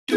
بعد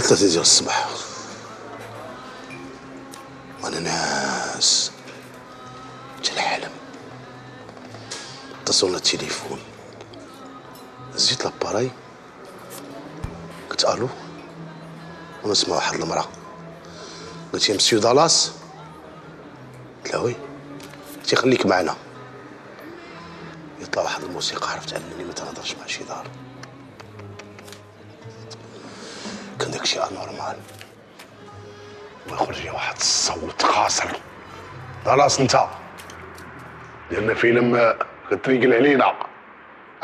3 ديال الصباح وانا ناعس جا الحلم. اتصلنا التليفون، زيت لاباراي، قلت الو، ونسمع واحد المراه قلت يا مسيو دالاس، قلت له وي، قلت خليك معنا. يطلع واحد الموسيقى، عرفت انني ما تنهضرش مع شي دار، كان داكشي انورمال. ويخرج لي واحد الصوت خاسر، دالاس انت لان فيلم كتريقل علينا،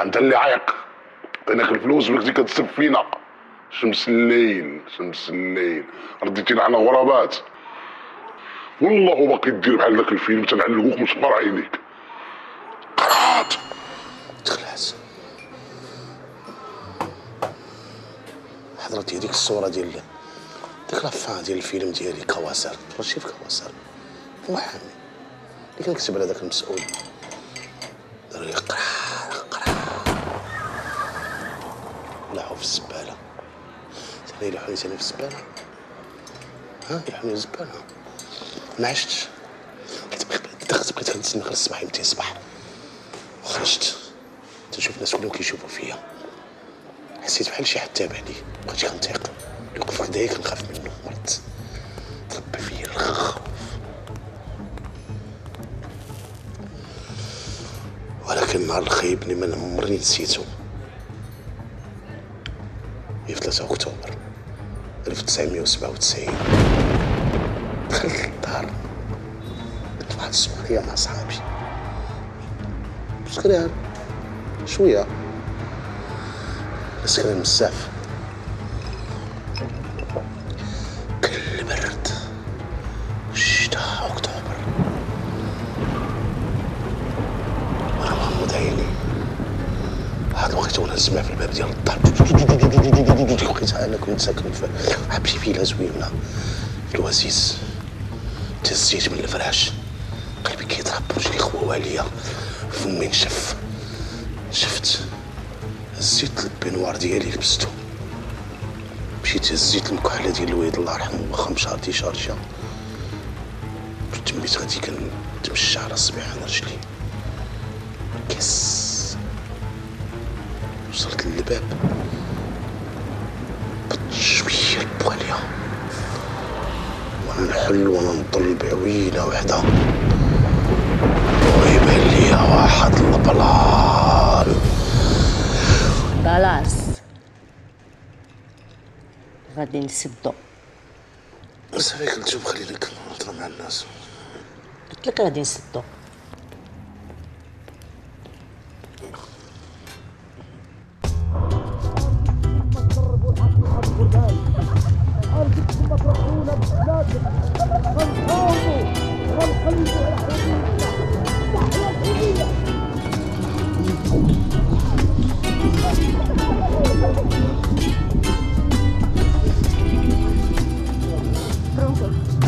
انت اللي عايق، عطيناك الفلوس ولكن كتسب فينا. شمس الليل شمس الليل، رديتينا على غرابات، والله باقي دير بحال داك الفيلم تنعلقوك من صفر عينيك. قرات تخلعت، حضرت هذيك الصوره ديال ديك لافان ديال الفيلم ديالي كواسر، رشيد كواسر محامي اللي كان كتب على داك المسؤول، دار لي قرا لاحو في الزباله. ثاني يلوحوني ثاني في الزباله، يلوحوني في الزباله. ما عشتش، بقيت نتسنى غير الصباح يمتي الصباح. خرجت تنشوف الناس كلهم كيشوفوا فيا، حسيت بحال شي حد تابعني، مبقيتش كنطيق، يوقف قدايا كنخاف منه. مرضت، تربى فيا الخوف. ولكن النهار الخايب اللي ما عمرني نسيتو هي في 3 أكتوبر 1997. دخلت للدار، كنت واحد السواريه مع صحابي، سكران شويه، سكران بزاف، كل برد الشتاء أكتوبر. وانا مغمض عيني، هاد الوقت وانا نسمع في الباب ديال الدار، لقيت انا كنت ساكن في واحد فيلا زوينه في الواسيس. تهزيت من الفراش، قلبي كيضرب، رجلي خواو عليا، فمي نشف. شفت، هزيت البنوار ديالي لبستو، مشيت هزيت المكحله ديال الوالد الله يرحمه، واخا مشى ديشارجا، تميت غادي كنتمشى على صبيحان رجلي. كس وصلت للباب، بط شويه البواليه وانا نحل وانا نطل بعوينه وحده، ويبان ليا واحد البلان. دالاس غادي نسدو. صافي قلت لهم خلينا نهضروا مع الناس. قلت لك غادي نسدو. Pronto.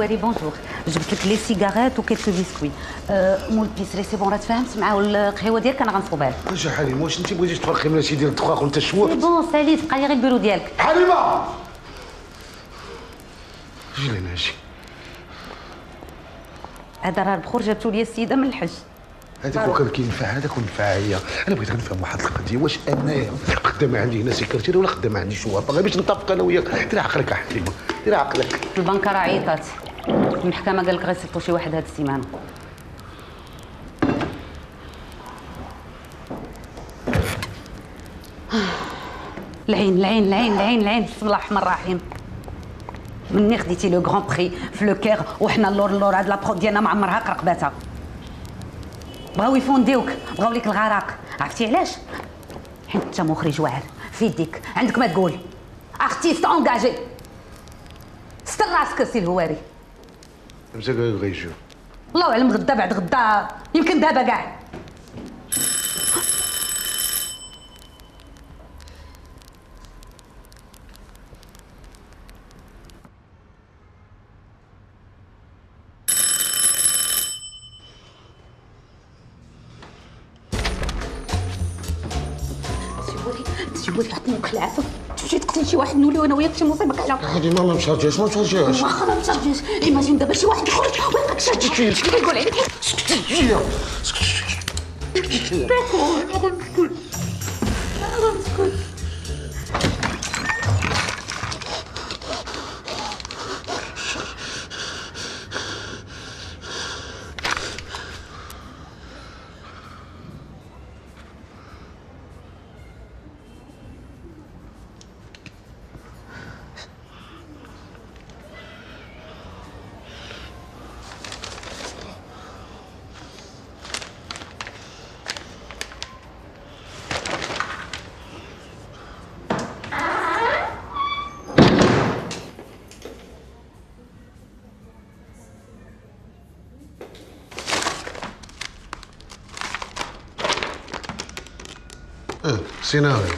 سي بونجور، جبت لك لي سيجارات وكيلكو بيسكوي. مول بيسري سي بون، راه تفاهمت معاه والقهوه ديالك انا غنصوبها لك. اش حليمه، واش انت بغيتي تفرقي من هادشي ديال الدخاخ وانت سي شوف؟ بون سالي، تبقى لي غير البيرو ديالك. حليمه اجي لهنا اجي. هذا راه البخور جابتو لي السيده من الحج. هذاك وكان كينفع هذاك ونفع هي. انا بغيت نفهم واحد القضيه، واش انا خدامه عندي هنا سكرتيره ولا خدامه عندي شوافه؟ غير باش نتفق انا وياك. دير عقلك حليمه، دير عقلك. البنكه راه عيطات، المحكمه قال لك غيصيفطوا شي واحد هاد السيمانه. العين العين العين العين العين، بسم الله الرحمن الرحيم. مني خديتي لو غران بري في لو كير وحنا اللور هاد لابخود ديالنا ما عمرها قرقباتها. بغاو يفونديوك، بغاو ليك الغرق. عرفتي علاش؟ حيت انت مخرج واعر في يديك، عندك ما تقول. ارتيست انجاجي. ستر راسك سي الهواري. مزال غيجيو. الله اعلم غدا بعد غدا، يمكن دابا كاع. سيبولي عطني العافيه، تمشي تقتل شي واحد نوليو انا وياك شي مصيبه كحله. حليمه ما مشارجاش ما مشارجاش. واخا ما مشارجيش، ايماجين دابا شي واحد يخرج ويلقاك شارجي. شكون يقول عليك؟ سكتي شويه، سكتي شويه. داكور، غنسكت غنسكت. سيناريو.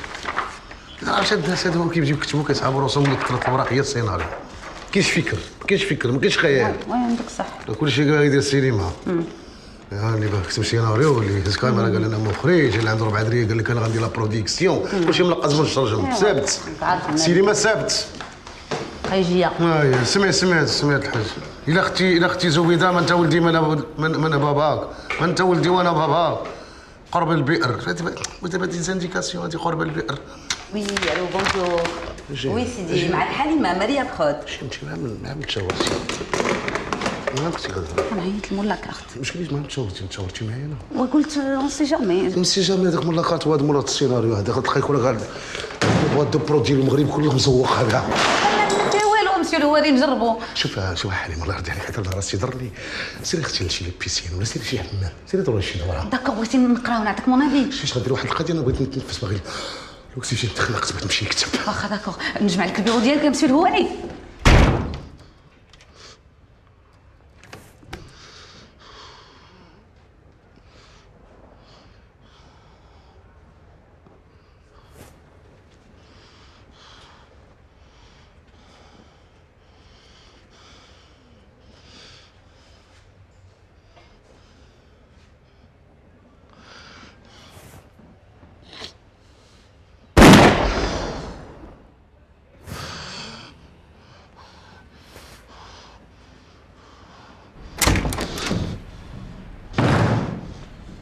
عرفت هاد الناس هادو كيبداو يكتبوا كيسحبوا راسهم من كثرة الوراق، هي السيناريو. كاينش فكر، ما كاينش فكر، ما كاينش خيال. وي عندك صح. كلشي قال يدير السينما. اللي بغى يكتب سيناريو، اللي هز كاميرا قال انا مخرج، اللي عنده 4 دريه قال لك انا غندير لا بروديكسيون، كلشي ملقز من الشرجم. سابت السينما سابت. خيجيه. سمعت الحاج. الا اختي زويده، ما انت ولدي ما انا باباك، ما انت ولدي وانا باباك. قرب البئر، ودابا دي زانديكاسيون هادي قرب البئر. وي الو بونجور. وي سيدي، مع الحليمه ماريا بخوت. انت ما عملتش شاورتي. ما كنتي كنهضر. كنعيط لمولا كارت. مشكل ما تشاورتي معايا انا. وقلت اون سي جامي. اون سي جامي هذاك مولا كارت وهاد مرات السيناريو هذا غتلقى يكون غير بواد دو برو ديال المغرب كله مزوق هذا. والو مسيو الهواري نجربو. شوف حليمه الله يرضي عليك، هذا راسي ضرني. سيري اختي لشي بيسين ولا سيري شي حمام، سيري دوري شي دورة. داكور، بغيتي نقراو نعطيك مون افي. شفت غدير واحد القضيه، انا بغيت نتنفس باغي الاكسجين تخلق قبل تمشي نكتب. واخا داكور، نجمع لك البيرو ديالك مسيو الهواري.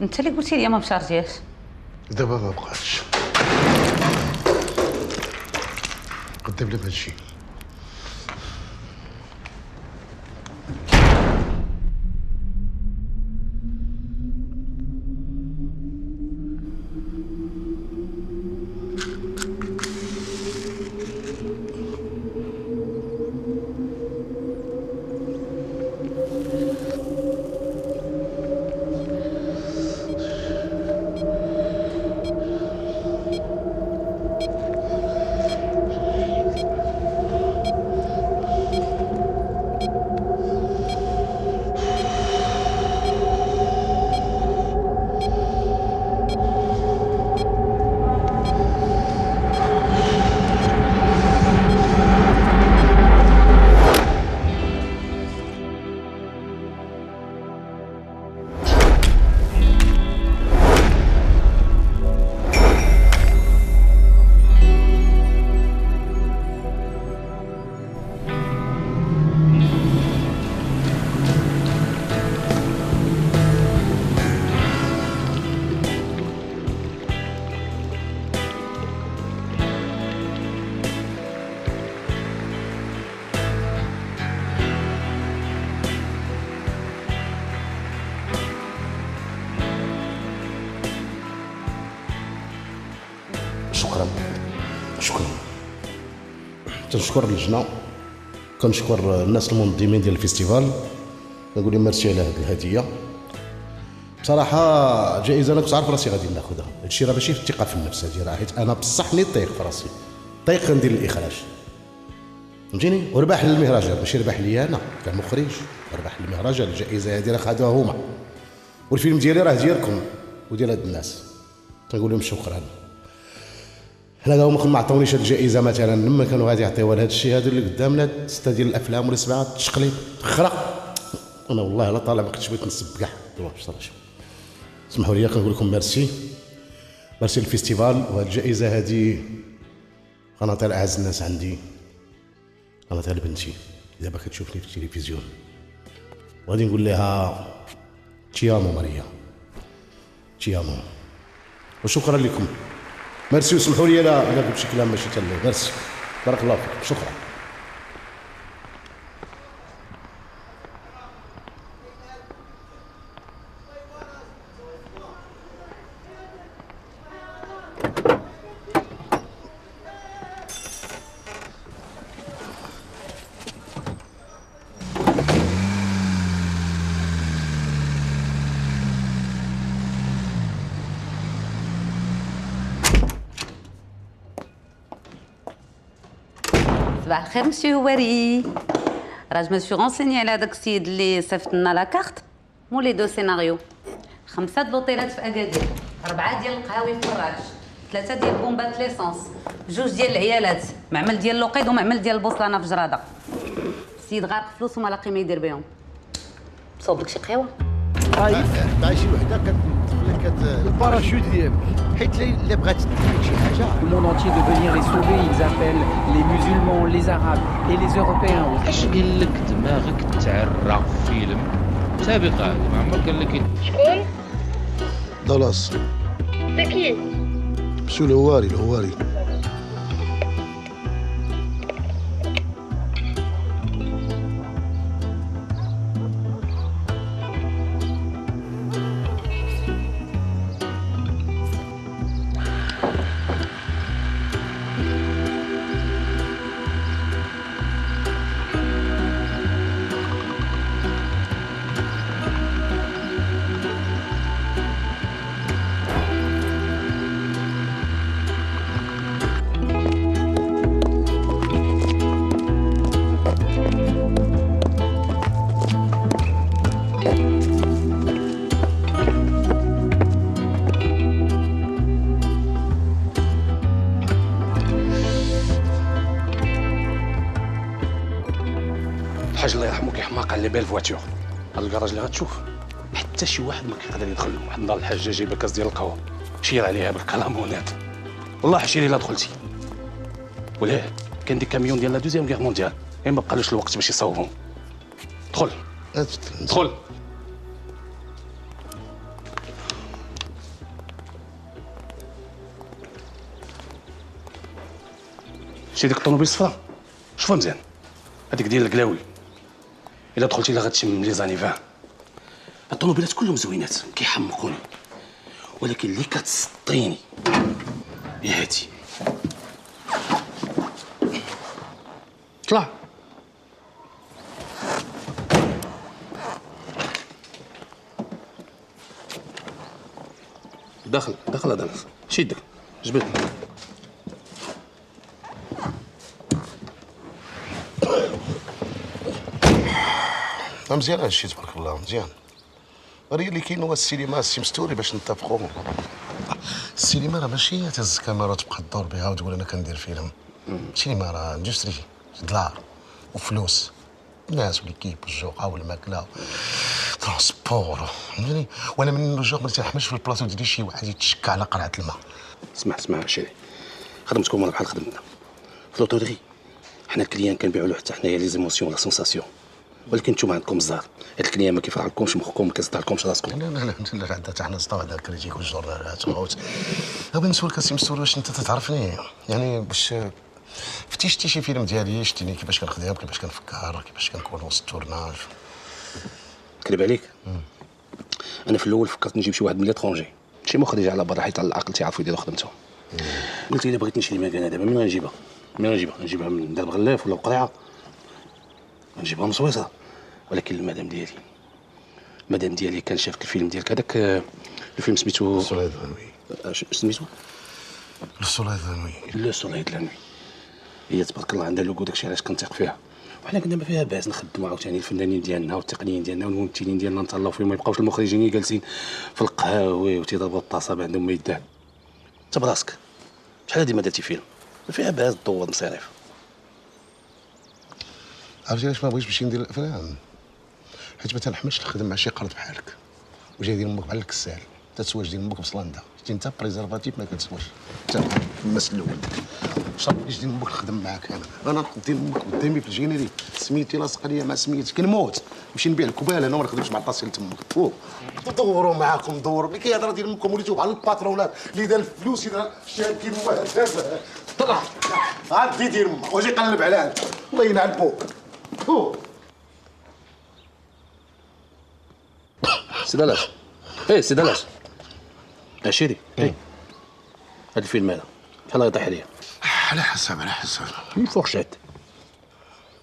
انت اللي قلتي لي ما مشارجياش. دابا ما بقاتش. قدام لي بهادشي. شكرا. تنشكر اللجنه، كنشكر الناس المنظمين ديال الفيستيفال، كنقول لهم ميرسي على هذه الهديه. بصراحه جائزه انا كنت عارف راسي غادي ناخذها، هادشي راه ماشي في الثقه في النفس هادي، راه حيت انا بصح ني طايق في راسي، طايق ندير الاخراج، فهمتيني؟ ورباح للمهرجان ماشي رباح ليا انا كمخرج، رباح للمهرجان. الجائزه هذه راه خدوها هما، والفيلم ديالي راه ديالكم وديال هاد الناس، تنقول لهم شكرا. حنا هما ما عطاونيش هاد الجائزه مثلا، لما كانوا غادي يعطيوها لهاد الشيء هذا اللي قدامنا، سته ديال الافلام ولا سبعه تشقليب خرق. انا والله لا طالع ما كنتش بغيت نسب كاع اسمحوا لي، كنقول لكم ميرسي للفيستيفال. وهاد الجائزه هذه غنعطيها لاعز الناس عندي، غنعطيها لبنتي دابا كتشوفني في التلفزيون، وغادي نقول لها تيامو ماريا تيامو، وشكرا لكم. ميرسي، وسمحوا لي الا قلت شي كلام ماشي تالي. ميرسي، بارك الله فيك، شكرا. صباح الخير مسيو هواري. راه جو سو رونسيني على هذاك السيد اللي صيفط لنا لا كارت مولي دو سيناريو. 5 د لوطيلات في اكادير، 4 ديال القهاوي في مراكش، 3 ديال بومبات ليسونس، 2 ديال العيالات، معمل ديال اللوقيد ومعمل ديال البوصلانه في جراده. السيد غارق فلوس وما لاقي ما يدير بهم. صوب لك شي قهوه؟ طيب مع شي وحده كتدخل لك الباراشوت ديالك، حيت اللي بغات تدير شي حاجه. Le monde entier de venir les sauver, ils appellent les musulmans, les arabes et les européens aussi. اش قال لك دماغك تعرى في فيلم سابقا؟ ما عمر قال لك شكون؟ دالاس زكي. مسيو الهواري. الحاج الله يرحمه كيحماق على لي بيل فواتور. هاد الكراج اللي غتشوف حتى شي واحد ما كيقدر يدخل. واحد النهار الحاجه جايبه كاس ديال القهوه شير عليها بالكلامونات، والله حشيري لا دخلتي. وليه كان دي كاميون ديال لا دوزيام غير مونديال، ما بقالوش الوقت باش يصاوبهم. دخل. شي ديك الطوموبيل الصفراء شوفها مزيان، هذيك ديال القلاوي. الا دخلتي لا غتشم لي زانيفان. الطوموبيلات كلهم زوينات كيحمقوني، ولكن اللي كتسطيني هي هادي. طلع داخل هذا شدك جبدني. مزيان هادشي تبارك الله، مزيان. غير اللي كاين هو السينما، السي مستوري باش نتفقوا. السينما راه ماشي تهز الكاميرا وتبقى تدور بها وتقول انا كندير فيلم. السينما راه اندستري، دولار وفلوس، الناس والكيب والجوقه والماكله ترونسبور، فهمتني. وانا من الجوق ما تنحملش في البلاصه ديالي شي واحد يتشكى على قرعه الماء. اسمع شيري، خدمتكم بحال خدمتنا في لوطوري. حنا الكليان كنبيعوا له حتى حنايا لي زيموسيون لا سونساسيون، ولكن نتوما عندكم الزهر. هاد الكليان ما كيفرعلكمش مخكم، ما كيصدعلكمش راسكم. لا عندنا حتى حنا سطاو هذا الكريتيك والجورنالات وغوت. بغيت نسولك السي مستوري واش انت تعرفني، يعني باش فتيشتي شي فيلم ديالي، شتيني كيفاش كنخدم، كيفاش كنفكر، كيفاش كنكون وسط التورناج. كذب عليك، انا في الاول فكرت نجيب شي واحد من ليترونجي، شي مخرج على برا، حيت على الاقل تيعرفوا يديروا خدمتهم. قلت الا بغيت نشري مكانه دابا من غنجيبها؟ نجيبها من درب غلاف ولا بقريعه؟ نجيبها من سويسرا. ولكن المدام ديالي كان شاف الفيلم ديالك هذاك، الفيلم سميتو السوليد لانوي. سميتو السوليد لانوي. لو سوليد لانوي. هي تبارك الله عندها لوكو داكشي علاش كنثيق فيها، وحنا كنا ما فيها باس نخدموا عاوتاني الفنانين ديالنا والتقنيين ديالنا والممثلين ديالنا نتهلاو فيهم، ما يبقاوش المخرجين جالسين في القهاوي وتيضربوا الطاسه عندهم ما يدان. انت براسك شحال هادي ما درتي فيلم؟ ما فيها باس تدور مصاريف. عرفتي علاش ما بغيتش نمشي ندير الافلام؟ حيت ما تنحملش نخدم مع شي قرد بحالك وجاي ديال امك بحال الكسال، تتسواج ديال امك بصلاندا، شتي انت بريزرفاتيف ما كتسواش، انت المس الاول صافي ديال امك نخدم معاك انا نحط ديال امك قدامي في الجينيري، سميتي لاصق ليا مع سميتك كنموت، نمشي نبيع الكبال انا وما نخدمش مع الطاسيل تمك. دوروا معاكم دوروا، ملي كيهضر ديال امكم وليتو بحال الباترونات اللي دار الفلوس اللي شاد كيما واحد دابا طلع عاد ديال امك واجي يقلب عليها الله يلعن بوك. سي علاش؟ سي علاش؟ عشيري هاد الفيلم هذا شحال غيطيح عليا؟ على حسب من فوق شاد.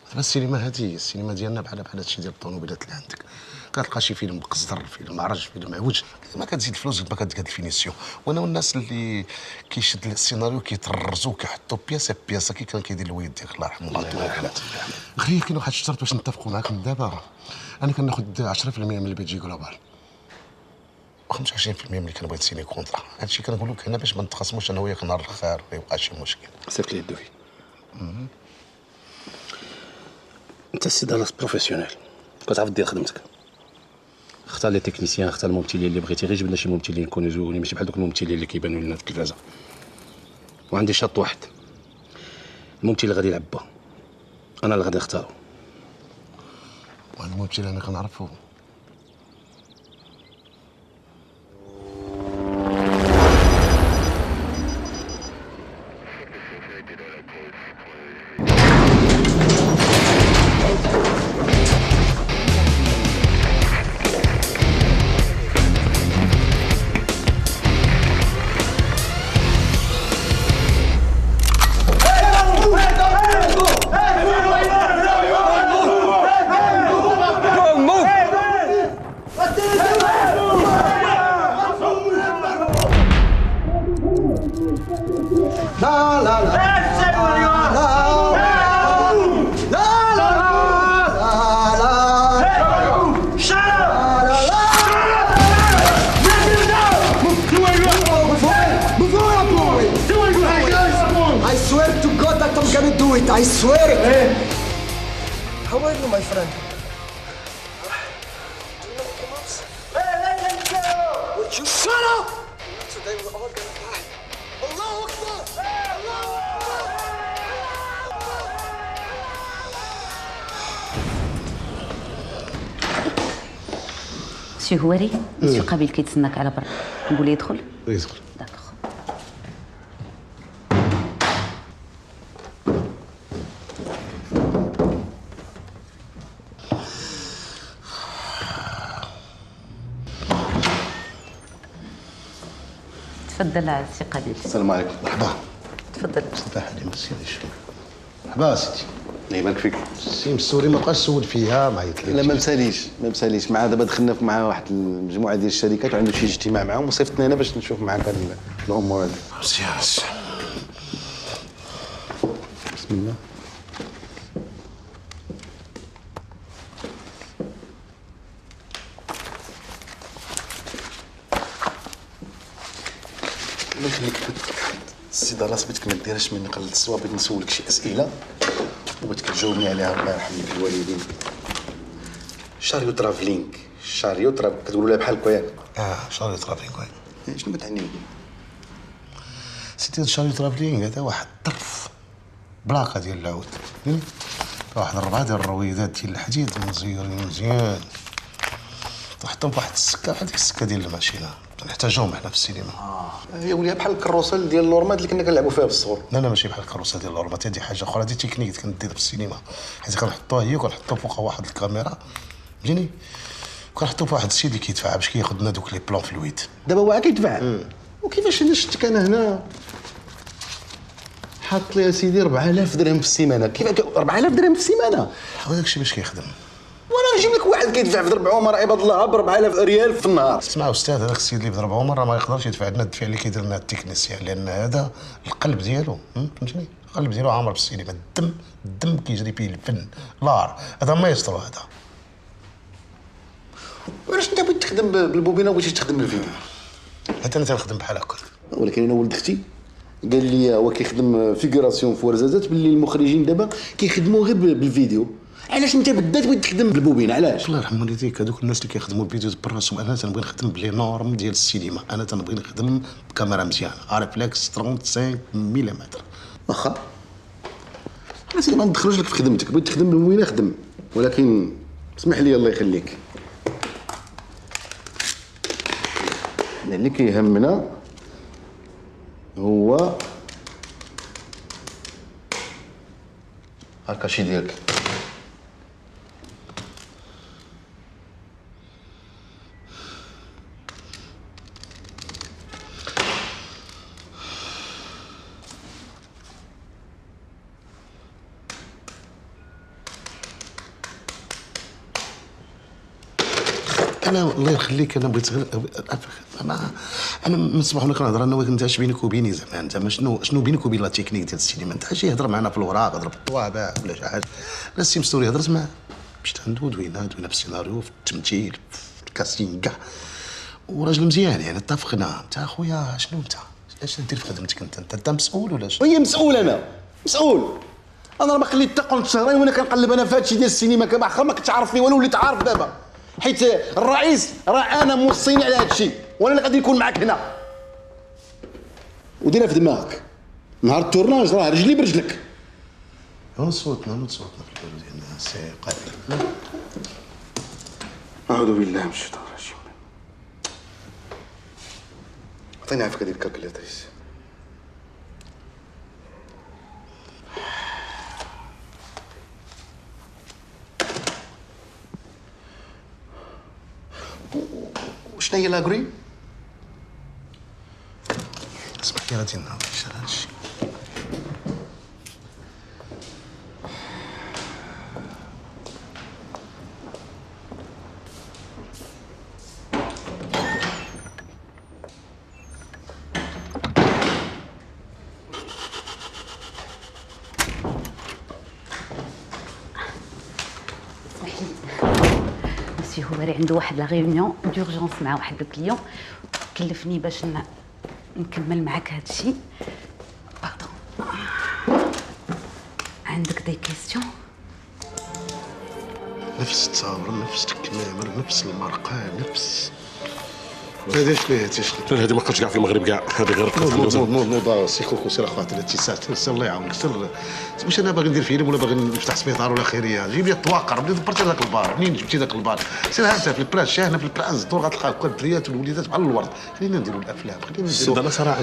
دابا السينما هادي السينما ديالنا بحال هادشي ديال الطوموبيلات اللي عندك، كتلقى شي فيلم مقصر، فيلم عرج، فيلم معوج، ما كتزيد الفلوس ما كدير الفينيسيون. وانا والناس اللي كيشد السيناريو كيطرزو كيحطوا بياسه بياسه كي كان كيدير الوالد ديالك الله يرحمه الله يطول. غير كاين واحد الشرط باش نتفقوا معاك من دابا، انا كناخذ 10% من البيجي جلوبال و 25% ملي كنبغي نسيني كونطرا. هادشي كنقول لك هنا باش ما نتخاصموش انا وياك نهار الاخر ما يبقاش شي مشكل. صيفط لي الدوفي. انت السي دالاس بروفيسيونيل، كتعرف دير خدمتك. اختار لي تكنيسيان، اختار الممثلين اللي بغيتي، غير جيب لنا شي ممثلين يكونوا زوينين ماشي بحال دوك الممثلين اللي كيبانوا لنا في التلفازه. وعندي شرط واحد، الممثل اللي غادي يلعب با انا اللي غادي نختارو. وهاد الممثل انا كنعرفو. I swear it! How are you, my friend? Would you shut up? Today we're all gonna die. Allahu Akbar! سي هواري، مسيو قابيل كيتسناك على برا، نقول ليه يدخل؟ يدخل. داكوغ. تفضل سي قابيل. السلام عليكم. مرحبا. تفضل. صباح عليك مسير الشيخ. مرحبا سيدي. الله يبارك فيك. السي مسوري ما بقاش تسول فيها ما عيطليش. لا ما مساليش مع دابا دخلنا مع واحد المجموعه ديال الشركات وعنده شي اجتماع معاهم وصيفطنا هنا باش نشوف معاك هاد الامور هادي. مزيان. بسم الله. الله يخليك السي دالاس بغيتك ما ديرهاش مني قلت الصواب، بغيت نسولك شي اسئله وبغيتك تجاوبني عليها الله يرحم لك الوالدين. شاريو ترافلينغ كتقولوا لها بحال هكا ياك؟ شاريو ترافلينغ وي. شنو كتعني؟ سيدي شاريو ترافلينغ هذا واحد الطرف بلاكه ديال العود، واحد 4 ديال الرويدات ديال الحديد مزيورين مزيان تحطهم فواحد السكه بحال ديك السكه ديال الماشينه نحتاجوهم حنا في السينما. هي وليها بحال الكروسال ديال اللورمات اللي كنا كنلعبوا فيها في الصغر. لا ماشي بحال الكروسه ديال اللورمات، هذه حاجه اخرى، هذه تكنيك كندير في السينما، حيت كنحطوها هي وكنحطو فوقها واحد الكاميرا فهمتيني، وكنحطو في واحد السيد اللي كيدفع باش كياخذ لنا دوك لي بلون في الويد. دابا هو كيدفع. وكيفاش انا شفتك انا هنا حاط لي سيدي 4000 درهم في السيمانه. كيف 4000 درهم في السيمانه؟ هذاك الشيء باش كيخدم. وانا نجيب لك واحد كيدفع في ضرب عمر عباد الله ب 4000 ريال في النهار. اسمع استاذ، هذاك السيد اللي بضرب عمر ما يقدرش يدفع لنا الدفع اللي كيدير لنا التكنيسيان، لان هذا القلب ديالو، فهمتني؟ القلب ديالو عامر بالسينما، الدم كيجري فيه الفن، لار، هذا ما يسطرو هذا. علاش انت بغيت تخدم بالبوبينه وبغيتي تخدم بالفيديو؟ حتى انا تنخدم بحال هكا. ولكن انا ولد اختي قال لي هو كيخدم فيغوراسيون في ورزازات باللي المخرجين دابا كيخدموا غير بالفيديو. علاش انت بالذات بغيت تخدم بالبوبينه؟ علاش؟ الله يرحم والديك، هذوك الناس اللي كيخدموا الفيديو براسهم، انا تنبغي نخدم بلي نورم ديال السينما، انا تنبغي نخدم بكاميرا مزيانه، ريفلكس 35 ملم. واخا انا سيدي ما ندخلوش لك في خدمتك، بغيت تخدم بالبوبينه خدم، ولكن اسمح لي الله يخليك، اللي كيهمنا هو هاكا شي ديالك. انا الله يخليك، انا بغيت انا من الصباح وانا كنهضر انا وانت، اش بينك وبيني زعما؟ زعما شنو بينك وبين لا تكنيك ديال السينما؟ انت اجي يهضر معنا في الوراق، هضر بالطوابع ولا شي حاجه. لا السي مستوري هضرت معاه، مشيت عنده دوينا في السيناريو، في التمثيل، في الكاستينغ كاع، وراجل مزيان يعني. اتفقنا. انت اخويا شنو انت اش دير في خدمتك؟ انت مسؤول ولا شنو؟ هي مسؤول، انا مسؤول. انا ما خليت حتى قلت شهرين وانا كنقلب انا في هادشي ديال السينما كباخر، ما كنتش عارف فيه والو، وليت عارف دابا، حيت الرئيس راه انا موصيني على هادشي، وانا اللي غادي نكون معاك هنا. وديرها في دماغك، نهار التورناج راه رجلي برجلك. نصوتنا في البلد ديالنا سي قادر. اعوذ بالله من الشيطان الرجيم. عطيني عافاك هذيك الكالكوليتريس. وشنو هي لاغري؟ اسمح لي غادي نهضر على هادشي. مسيو هو راه عنده واحد لا ريونيون دورجونس مع واحد الكليون، كلفني باش نكمل معاك هاد الشيء. باردون، عندك دي كيستيون؟ نفس التصاور، نفس الكمامر، نفس المرقه، نفس هذا شنو هذا؟ هذه ما قلتش كاع في المغرب كاع، هذه غير نوض سي خوكو سير اخواتي سير الله يعاونك سير. واش انا باغي ندير فيلم ولا باغي نفتح سبيطار ولا خيريه؟ جيب لي الطواقر، بديت دبرتي هذاك البار، منين جبتي ذاك البار؟ سير ها انت في البلاش، شاهنا في البلاص دور غتلقى كل الدريات والوليدات بحال الورد. خلينا نديروا الافلام،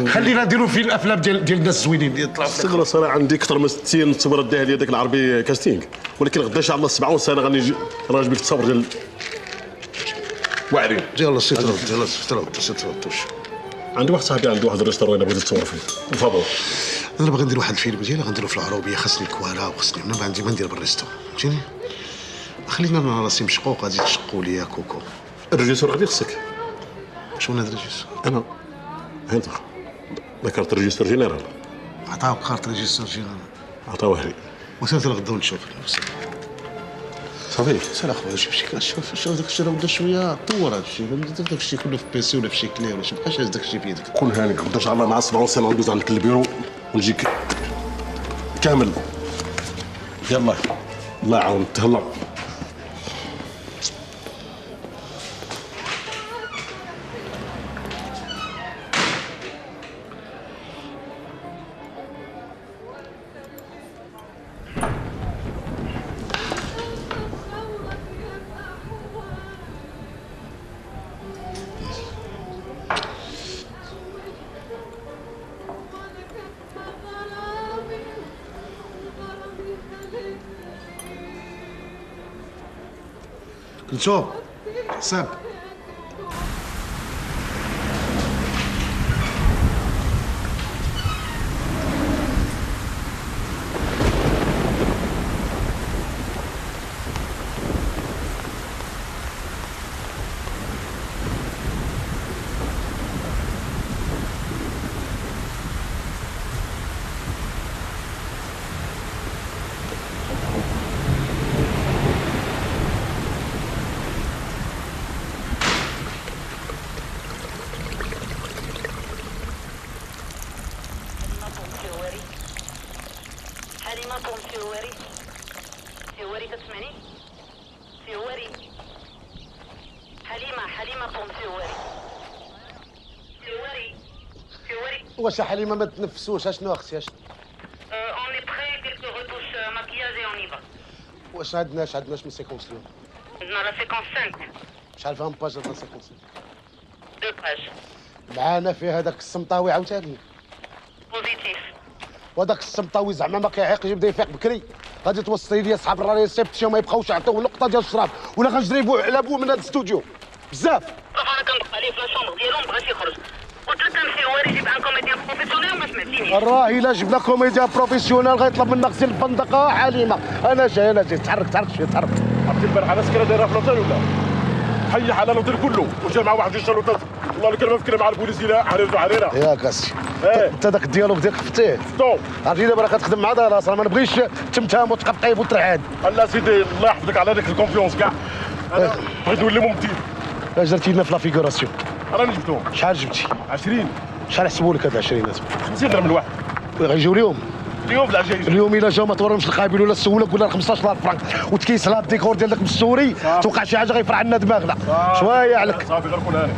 خلينا نديروا في الافلام ديال الناس الزوينين اللي يطلعوا. الصغرى صراحه عندي اكثر من 60 تصويرات ديالي هذاك العربي كاستينغ، ولكن غدا ان شاء الله 7 سنه غنجي راجل بك التصاور ديال واعرين. يلا سير ترد. عندي واحد صاحبي عنده واحد الريستورون بغيت نتصور فيه، تفضل. انا باغي ندير واحد الفيلم ديالي غنديرو في العروبيه، خاصني الكوالا وخاصني انا عندي ما ندير بالريستو، فهمتيني؟ خلينا انا راسي مشقوق، غادي تشقوا ليا كوكو. الريجيسور غادي خصك. شكون هذا الريجيسور؟ انا انت ذكرت الريجيسور جينيرال، عطاوك كارت ريجيسور جينيرال، عطاوه لي وسير غدا نشوف. صافي سير اخويا شوف شوف داك الشيء راه بدا شويه طور هذا الشيء، ما داك الشيء كله في بيسي ولا في شي كلي ولا شي، مابقاش هاز داك الشيء في يدك. كلها لك غدا ان شاء الله مع 7 سنه ندوز عندك البيرو ونجيك كامل. يلا الله يعاون تهلا. كلثوم حساب بون سي هواري. سي هواري كتسمعني؟ سي هواري. حليمة بون سي هواري. سي هواري. سي هواري. واش حليمه ما تنفسوش؟ اشنو اختي؟ اشنو؟ اون اي بري كيلكو روتوش ماكياج اي اون يفا. واش عندناش من سيكونس اليوم؟ عندنا لا سيكونس 5. شحال فيهم باج لا سيكونس؟ 2 باج. معانا فيه هذاك السمطاوي عاوتاني. بوزيتيف. وهذاك السمطاوي زعما ما كيعيقش يبدا يفيق بكري. غادي توصلي لي صحاب الريسبسيون ما يبقاوش يعطيوه نقطه ديال الشراب ولا غنجريبوه على بوه من هذا الاستوديو بزاف. انا كندق عليه في لا شومبر ديالو ما بغاش يخرج. قلت لك نمشي هواري يجيب ان كوميديان بروفيسيونيل وما سمعتينيش. راه الا جبنا كوميديان بروفيسيونيل غيطلب منا غسيل الفندقه حليمه. انا جاي تحرك شويه تحرك. عرفتي البارحه انا سكره دايره في لوطيل ولا؟ حي على لوطيل كله وجا مع واحد جوج لوطيل والله الكلمه فكره مع البوليس لا حريره ياك اسي إيه. انت داك الديالوج ديالك فتيه. ستوب. عرفتي دابا راه كتخدم مع دالاس راه ما نبغيش تمتهم وتقطعيب وترعاد. الله سيدي الله يحفظك على ديك الكونفيونس كاع. انا بغيت نولي ممثل. اش درتي لنا في لا فيغوراسيون؟ راني جبتهم. شحال جبتي؟ 20. شحال حسبوا لك هاد 20 الناس؟ 50 درهم الواحد. غيجيو اليوم؟ اليوم لا جاي. اليوم الا جاو ما تورمش القابل ولا السولك ولا 15000 فرانك وتكيس لها الديكور ديال داك السوري توقع شي حاجه غيفرع لنا دماغنا. شويه عليك. صافي غير قولها لي.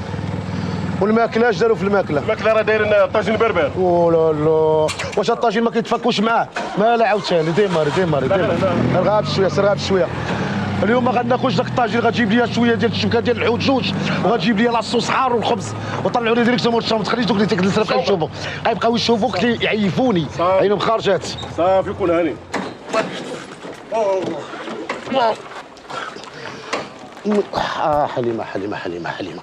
والماكله اش داروا في الماكله؟ الماكله راه دايرين طاجين بربر. او لا لا واش الطاجين ما كيتفكوش معاه؟ مالا عاوتاني ديماري غاب شويه. اليوم ما غناكلش داك الطاجين غتجيب لي شويه ديال الشبكه ديال الحوت جوج وغتجيب لي لاصوص حار والخبز وطلعوا لي ديريكتوم من الشوم. ما تخليش دوك اللي تيك الناس يبقاو يشوفوا غيبقاو يشوفوك يعيفوني عينهم خارجات. صافي كون هاني. حليمه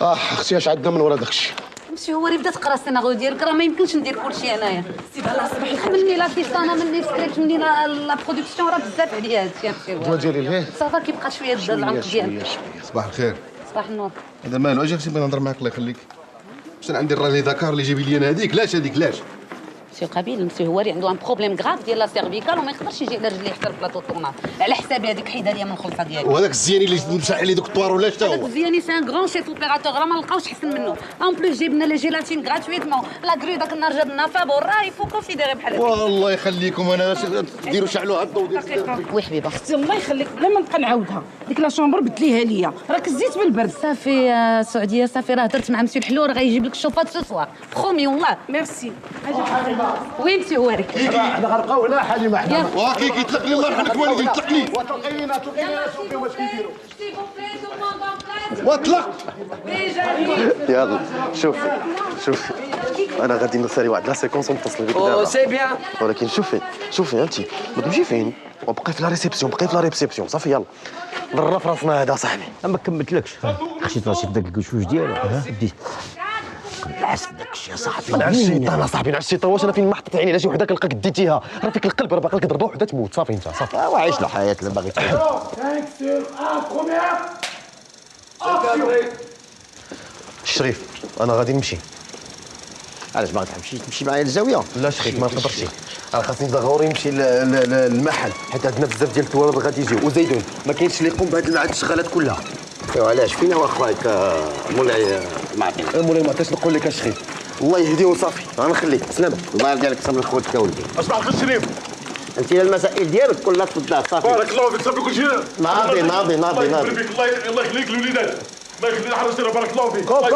اختي اش عندنا من ورا داكشي؟ ماشي هواري بدا تقرا السيناريو ديالك راه ما يمكنش ندير كلشي انايا. سي الله صباح الخير. مني لا فيسانا مني السكريبت مني لا برودكسيون راه بزاف عليا هادشي. الدواء ديالي ليه؟ صافا كيبقى شويه العنق ديالك. صباح الخير. صباح النور. هذا مالو اجي اختي بغيت نهضر معاك الله يخليك. باش انا عندي الراجل ذكر اللي جايب لي انا هذيك لاش مسيو قبيل مسيو هواري عنده ان بروبليم غراف ديال لا سيرفيكال وما يقدرش يجي على رجليه حتى البلاطو الطوناج على حسابي. هذيك حيدها ليا من الخلطه ديالي. وهذاك الزياني اللي مشى عليه دوك الطوار ولا حتى هذاك هو الزياني سي ان غران شيف اوبيراتور راه ما لقاوش احسن منه. اون بلوس جبنا لي جيلاتين غراتويتمون لا كرو داك النهار جابنا فابور راه يفو كونسيديري بحال هكا. والله يخليكم انا ديروا شعلوا هاد الضو ديال وي حبيبه اختي الله يخليك بلا ما نبقى نعاودها ديك لا شومبر بدليها ليا راك زيت بالبرد. صافي سعوديه صافي راه هضرت مع مسيو الحلو راه غيجيب لك الشوفات سو سوار برومي والله. ميرسي. وين مسيو هواري؟ حنا غنبقاو هنا حليمه حنا واكي كيطلق لي الله يرحمك والدي يطلق لي وتلقينا شوفي واش كيديروا. واطلق. يلا شوفي انا غادي نسالي واحد لا سيكونس ونتصل بك دابا. سي بيان. ولكن شوفي انت ما تمشي فين وبقي في لا ريسبسيون صافي يلا ضرب في راسنا هذا صاحبي. ما كملتلكش خشيت راسي في داك الكشوش ديالو بديت نعس داك الشيء يا صاحبي. نعس الشيطان اصاحبي نعس الشيطان. واش انا فين ما حطيت عيني على شي وحده كنلقاك ديتيها راه فيك القلب راه باقي لك ضربه وحده تموت صافي انت صافي وعايش الحياه اللي باغي تعيش. شريف انا غادي نمشي. علاش باغي تمشي معايا للزاويه؟ لا شريف ما نقدرش انا خاصني ضروري نمشي للمحل حيت عندنا بزاف ديال التوابل غادي يجيو وزيدون ما كاينش اللي يقوم بهاد الشغالات كلها. ايوا علاش فين هو اخوياك مولاي معطي؟ مولاي ما عطيش نقول لك اشريف الله يهديه وصافي غنخليك سلامة. الله يرضي عليك صبر خوتك يا ولدي. اصبح الخير شريف. انت المسائل ديالك كلها تفضل صافي. بارك الله فيك صافي كلشي ناضي الله يخليك الوليدات الله يخليك حرستينا بارك الله فيك. كوب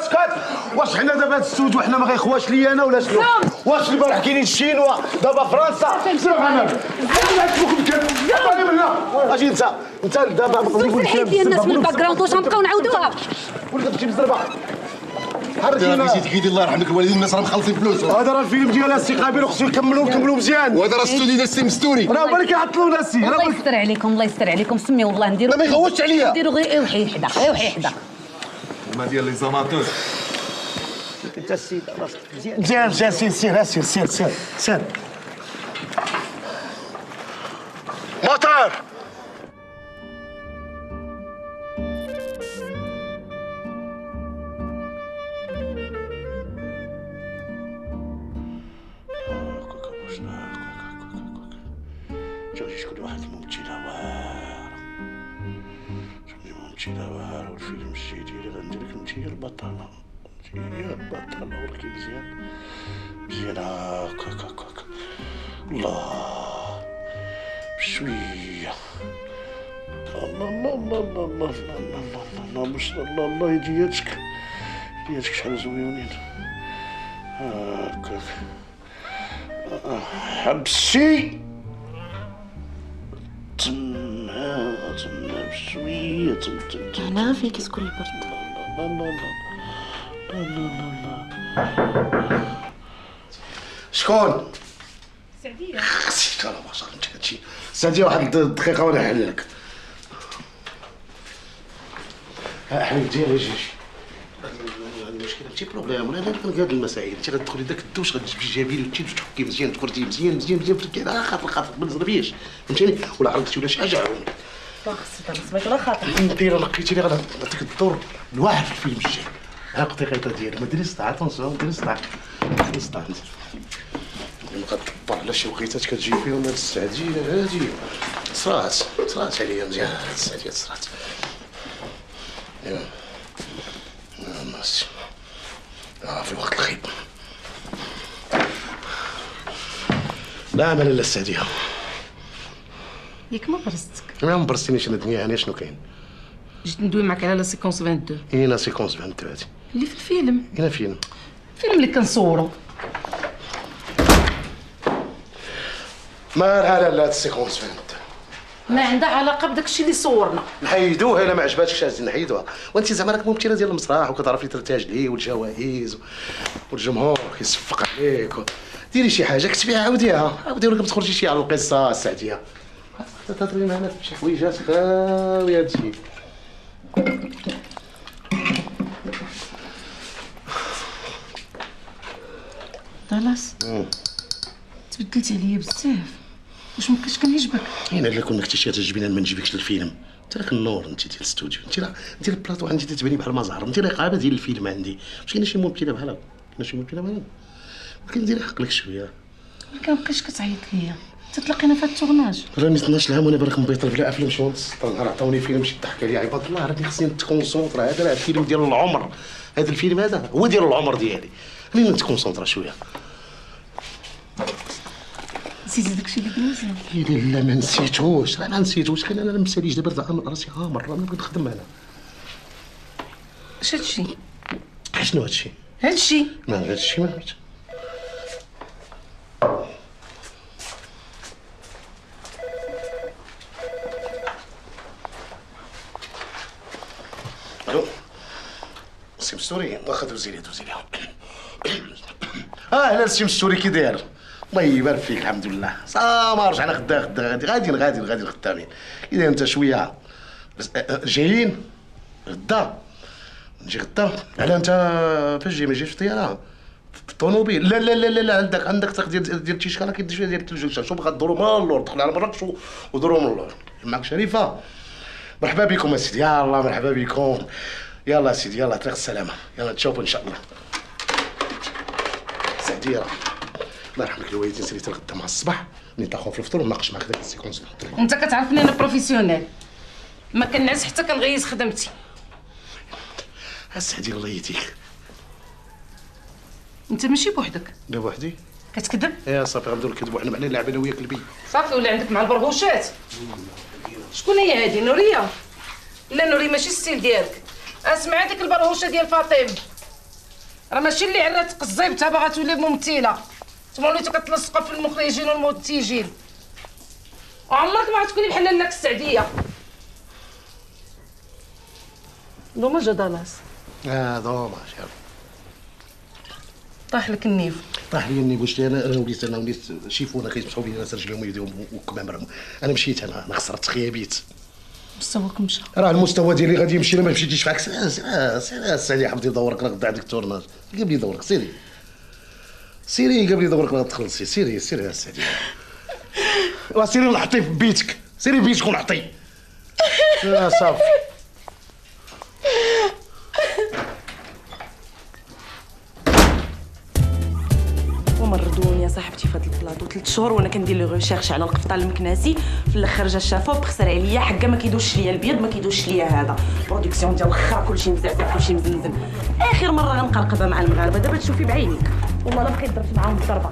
سكات واش حنا دابا هاد السود وحنا ما غيخواش ليا انا ولا شنو؟ واش البارح كاينين الشينوا دابا فرنسا سير معنا يلا من هنا اجي انت دابا نقول لك ديال الناس من الباك جراوند واش غنبقاو نعاودوها ولا تمشي بالزربه حرجينا نسيت كيدير الله يرحمك الوالدين الناس راه مخلصين فلوس. هذا راه الفيلم ديال السي قابيل وخصو نكملوا مزيان. وهذا راه ستوديو ديال السي مستوري راه هما اللي كيعطلوا الناس. الله يستر عليكم سميو الله نديروا ما يغوتش عليا نديروا غير اوحي حدا ما ديال لي زاماتور. انت السيد راسك مزيان سير موتور. شكون واحد ممثلة واعرة والفيلم الجديد اللي غندير لك انت هي البطلة وراكي مزيان هاكا الله بشويه. الله الله الله الله الله الله الله الله مش الله الله يدياتك شحال زويونين هاكاك. حبسي تما بشويه تم انا فيك يسكن البرد. لا لا لا لا لا لا. شكون؟ سعديه. خسيت انا ما صارت هادشي. سعديه واحد الدقيقه وانا نحل لك. حبيبي ديالي جيجي عندي مشكله ماشي بروبليم. انا غنقول هاد المسائل انت غتدخلي داك الدوش غتجيبي جابيل وتمشي تحكي مزيان تفرتي مزيان مزيان مزيان في كذا خاطر ما نزربيش فهمتيني. ولا عرفتي ولا شي حاجه عاوني. خصك انا سمعت ولا خاطر انت الا لقيتيني غنعطيك الدور الواحد في الفيلم الجاي. ها الدقيقه ديالي ما ديري صداع اتونسيون ديري صداع ديري صداع. نبقى تدبر على شي وقيتات كتجي فيهم هاد السعديه هادي صرات عليا مزيان هاد السعديه صرات. ماشي في وقت الخيب لا عمل الا السعديه. ياك ما برزتك. ما مبرستينيش انا الدنيا هانيه شنو كاين؟ جيت ندوي معاك على لا سيكونس 22. ايه لا سيكونس 22 هادي اللي في الفيلم. اين فيلم؟ الفيلم اللي كنصورو. ما لها لا السيكونس 22 ما عندها علاقه بداك الشيء اللي صورنا. نحيدوها الا ما عجباتكش عايزين نحيدوها. وانت زعما راك ممثله ديال المسرح وكتعرفي ترتاج ليه والجوائز والجمهور كيصفق عليك ديري شي حاجه كتبيها عاوديها ولا ما تخرجيش شي على القصه السعديه. تهضري معنا في شي حويجات خاويه هادشي. طلاس تبدلتي عليا بزاف. واش ما كنتش كنعجبك؟ انا الا كون ما كنتيش تعجبيني ما نجيبكش للفيلم. انت راك النور انت ديال الاستوديو. انت البلاطو عندي تتبني بحال المزهر. انت رقابه ديال الفيلم عندي. واش كاين شي ممثله بحال هكا؟ كاين شي ممثله بحال هكا؟ ولكن ديري حق لك شويه. ولكن مابقيتش كتعيط ليا. تتلاقينا في التورناج. راني 12 عام وانا باغي مبيطل بلا افلام شونس. نهار عطاوني فيلم شي ضحك عليا عباد الله راني خصني نتكونسونطرا. هذا راه الفيلم ديال العمر. هذا الفيلم هذا هو ديال العمر ديالي. خلينا نتكونسونطرا شويه. نسيتي داكشي اللي دوزنا. لا ما نسيتوش. راه ما نسيتوش. كان انا مساليش دابا راسي هامر. راه نبغي نخدم انا. اش هادشي؟ شنو هادشي؟ هادشي ما هادشي ما هادشي. الو سي مستوري واخا دوزيلي لا سي مستوري كي داير؟ الله يبارك فيك الحمد لله. ما رجعنا غدا غادي خدامين. كي داير انت شويه بس جايين غدا نجي غدا. على انت فاش جاي؟ ما جايش في الطياره في الطوموبيل؟ لا عندك طريق ديال التيشكاله كيدير شويه ديال التلفزيون. شوف غدوروا من اللور دخلوا على مراكش ودوروا من اللور. معك شريفه مرحبا بكم اسيدي. يا الله مرحبا بكم. يلا اسيدي يلا طريق السلامه. يلا نتشوفوا ان شاء الله. سعديه الله يرحم لك الوالدين ساليت الغدا مع الصباح ملي نتلاقاو في الفطور ونناقش معاك داك السيكونس. انت كتعرفني انا بروفيسيونيل ما كنعس حتى كنغيز خدمتي. سعديه الله يهديك. انت ماشي بوحدك. لا بوحدي. كتكذب؟ يا صافي غنبداو نكذبوا حنا معنا نلعب انا وياك البي. صافي ولا عندك مع البرغوشات. شكون هي هادي؟ نوريه؟ لا نوري ماشي الستيل ديالك. اسمع هذيك البرغوشه ديال فاطمه راه ماشي اللي عرات قزيبتها باغا تولي ممثله. تما وليتو كتلصقوا في المخرجين والمنتجين. وعمرك ما غتكوني بحال لاك السعديه. دوماج دالاس. دوماج. طاح لك النيف. طاح لي النيف. واش انا وليت شيفونا كيتمسحوا بيا ناس رجليهم ويديهم وكمامرهم. انا مشيت انا خسرت خيابيت. مستواك مشى. راه المستوى ديالي غادي يمشي. الا ما مشيتيش معاك سير السعديه حبدي دورك راه غدا عندك التورناج. قبلي دورك سيري قبلي دورك راه تخلصي. سيري يا السعديه. سيري نحطي في بيتك. سيري بيتك ونحطي. صافي. ومردوني يا صاحبتي في هذا البلاطو 3 شهور وانا كندير لي ريشيرش على القفطان المكناسي. في الاخر جا شافو بخسر عليا حكا ما كيدوش ليا البيض ما كيدوش ليا هذا. برودكسيون ديال الخرا كلشي مزعزع كلشي مزنزن. اخر مره غنقرقبها مع المغاربه. دابا تشوفي بعينيك والله لا بقيت ضربت معاهم الضربه.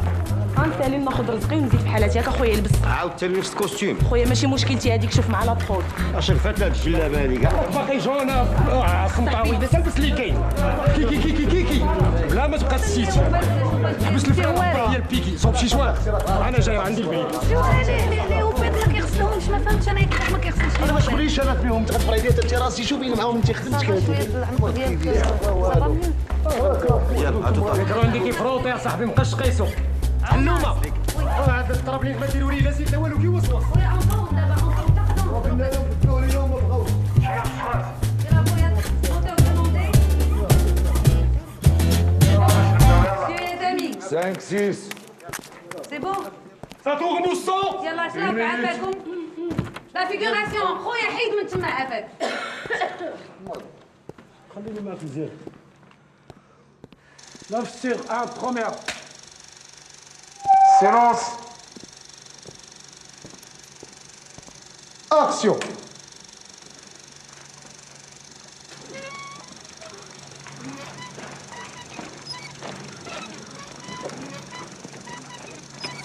غنسالي ناخذ رزقي ونزيد في حالاتي هكا خويا لبس. عاوتاني نفس الكوستيم. خويا ماشي مشكلتي هذيك، شوف مع لا تخوض. اش رفات هاد الجلابه هادي كاع؟ باقي جونا عصمطاوي بس البس اللي كاين. كي لا ما تبقى تسيتي. حبس الفرق ديال البيكي صوب شي شوار. انا جاي عندي البيت. لي وبيت ما كيغسلوهمش، ما فهمتش انا كيفاش ما كيغسلش. انا ما شغليش انا فيهم تغفري لي انت راسي شوفي معاهم انت خدمتك العنق ديالك يلا هادو كرو عندي كيفروط يا صاحبي مابقاش قيسو. علومه هذا الطراب اللي ما ديروا لي لا زيت لا والو كي وسوس. Cinq, six. C'est bon. Ça tourne au sang. يلا شرب عافاكم. لا فيغوراسيون خويا حيد من تما عافاك. خليني معاك مزيان. 9 sur 1 première. Silence. Action.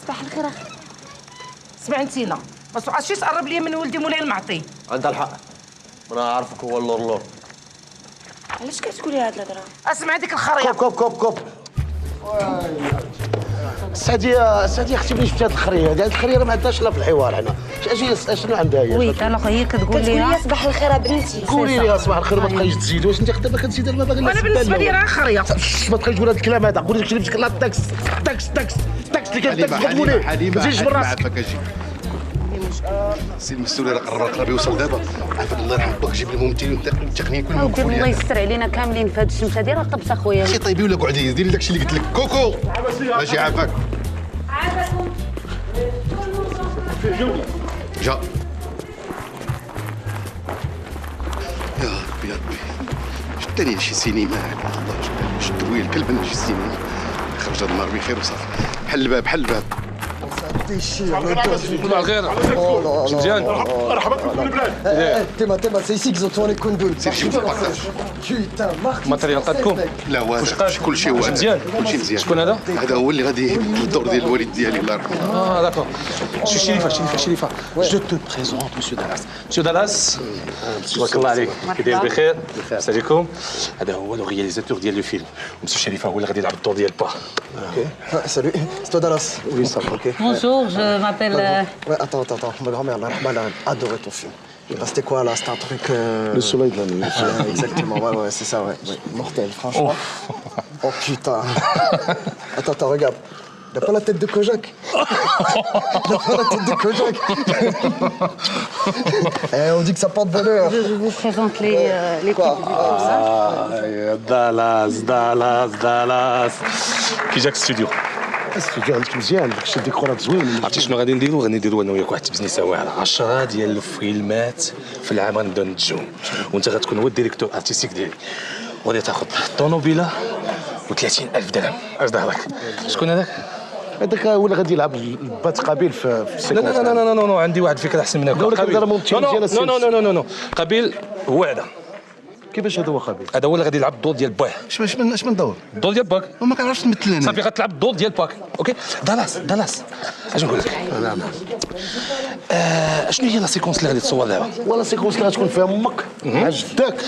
صباح الخير اخي. سمع نتينا ما تعرفش تقرب ليا من ولدي مولاي المعطي. عندها الحق. انا عارفك هو اللور. علاش كتقولي هاد الهضره؟ اسمع ديك الخريه. كوب سعدي اختي ملي شفت هاد الخريه هاد الخريه راه ما عندهاش لا في الحوار حنا شنو عندها هي؟ وي الوغ هي كتقول لي صباح الخير بنتي. قولي لي صباح الخير ما تبقايش تزيد واش انت دابا كتزيد ما باغي انا بالنسبه لي راه خريه. ما تبقايش تقول هاد الكلام هذا قولي داكشي اللي مسك لا التاكس اللي كاين التاكس كتقولي ما تزيدش من راسك. السي المسؤول راه قرب يوصل دابا عافاك الله يرحم باك جيب لي ممثلين التقنيين كلهم ودي الله يستر علينا كاملين في هاد الشمس هادي راه طبس اخويا. شي طيبي ولا قعدي ديري داكشي اللي قلت لك كوكو ماشي عافاك عافاكم. جا يا ربي شدني شي سينما الله شد ويل كلب شي سينما خرج هاد النهار بخير وصافي بحال الباب صباح الخير. مزيان. مرحبا بكم البلاد. تما سي سي كيزو توني كوندول. الماتريال قدكم؟ لا والو كلشي واعر مزيان. كلشي مزيان. شكون هذا؟ هذا هو اللي غادي يبدل الدور ديال الوالد ديالي الله يرحمه. داكور. شريفه. جو تو بريزونت مسيو دالاس. مسيو دالاس تبارك الله عليك. كي داير بخير؟ لاباس عليكم؟ هذا هو لو رياليزاتور ديال لو فيلم. مسيو شريفه هو اللي غادي يلعب الدور ديال با. Salut, c'est toi Dallas. Oui, ça va, ok. Bonjour, je m'appelle. Ouais, attends. Ma grand-mère, elle a adoré ton film. C'était quoi là? C'était un truc. Le soleil de la nuit. Exactement, ouais, c'est ça, ouais. Mortel, franchement. Oh putain. Attends, regarde. Il a pas la tête de Kojak. On dit que ça porte bonheur. Je vous présente l'équipe du دالاس كي جاك ستوديو؟ الاستوديو عندك مزيان داكشي الديكورات زوين. عرفتي شنو غادي نديرو؟ غادي نديرو انا وياك واحد البزنيسه واعره 10 ديال الفيلمات في العام غنبداو نتجوهم وانت غتكون هو الديريكتور ارتستيك ديالي وغادي تاخذ طوموبيله و30,000 درهم. اش ظهرك؟ شكون هذاك؟ هذاك هو اللي غادي يلعب البات قابيل في السيكونس. لا عندي واحد فكره احسن من هكا. نو قابيل هو هذا. كيفاش هذا هو قابيل؟ هذا هو اللي غادي يلعب الدور ديال باه. اش من دور؟ الدور ديال باك. وما كنعرفش نمثل انا. صافي غتلعب الدور ديال باك، اوكي؟ دالاس اش نقول لك؟ نعم. شنو هي لا سيكونس اللي غادي تصور دابا؟ ولا سيكونس اللي غتكون فيها امك مع جداك.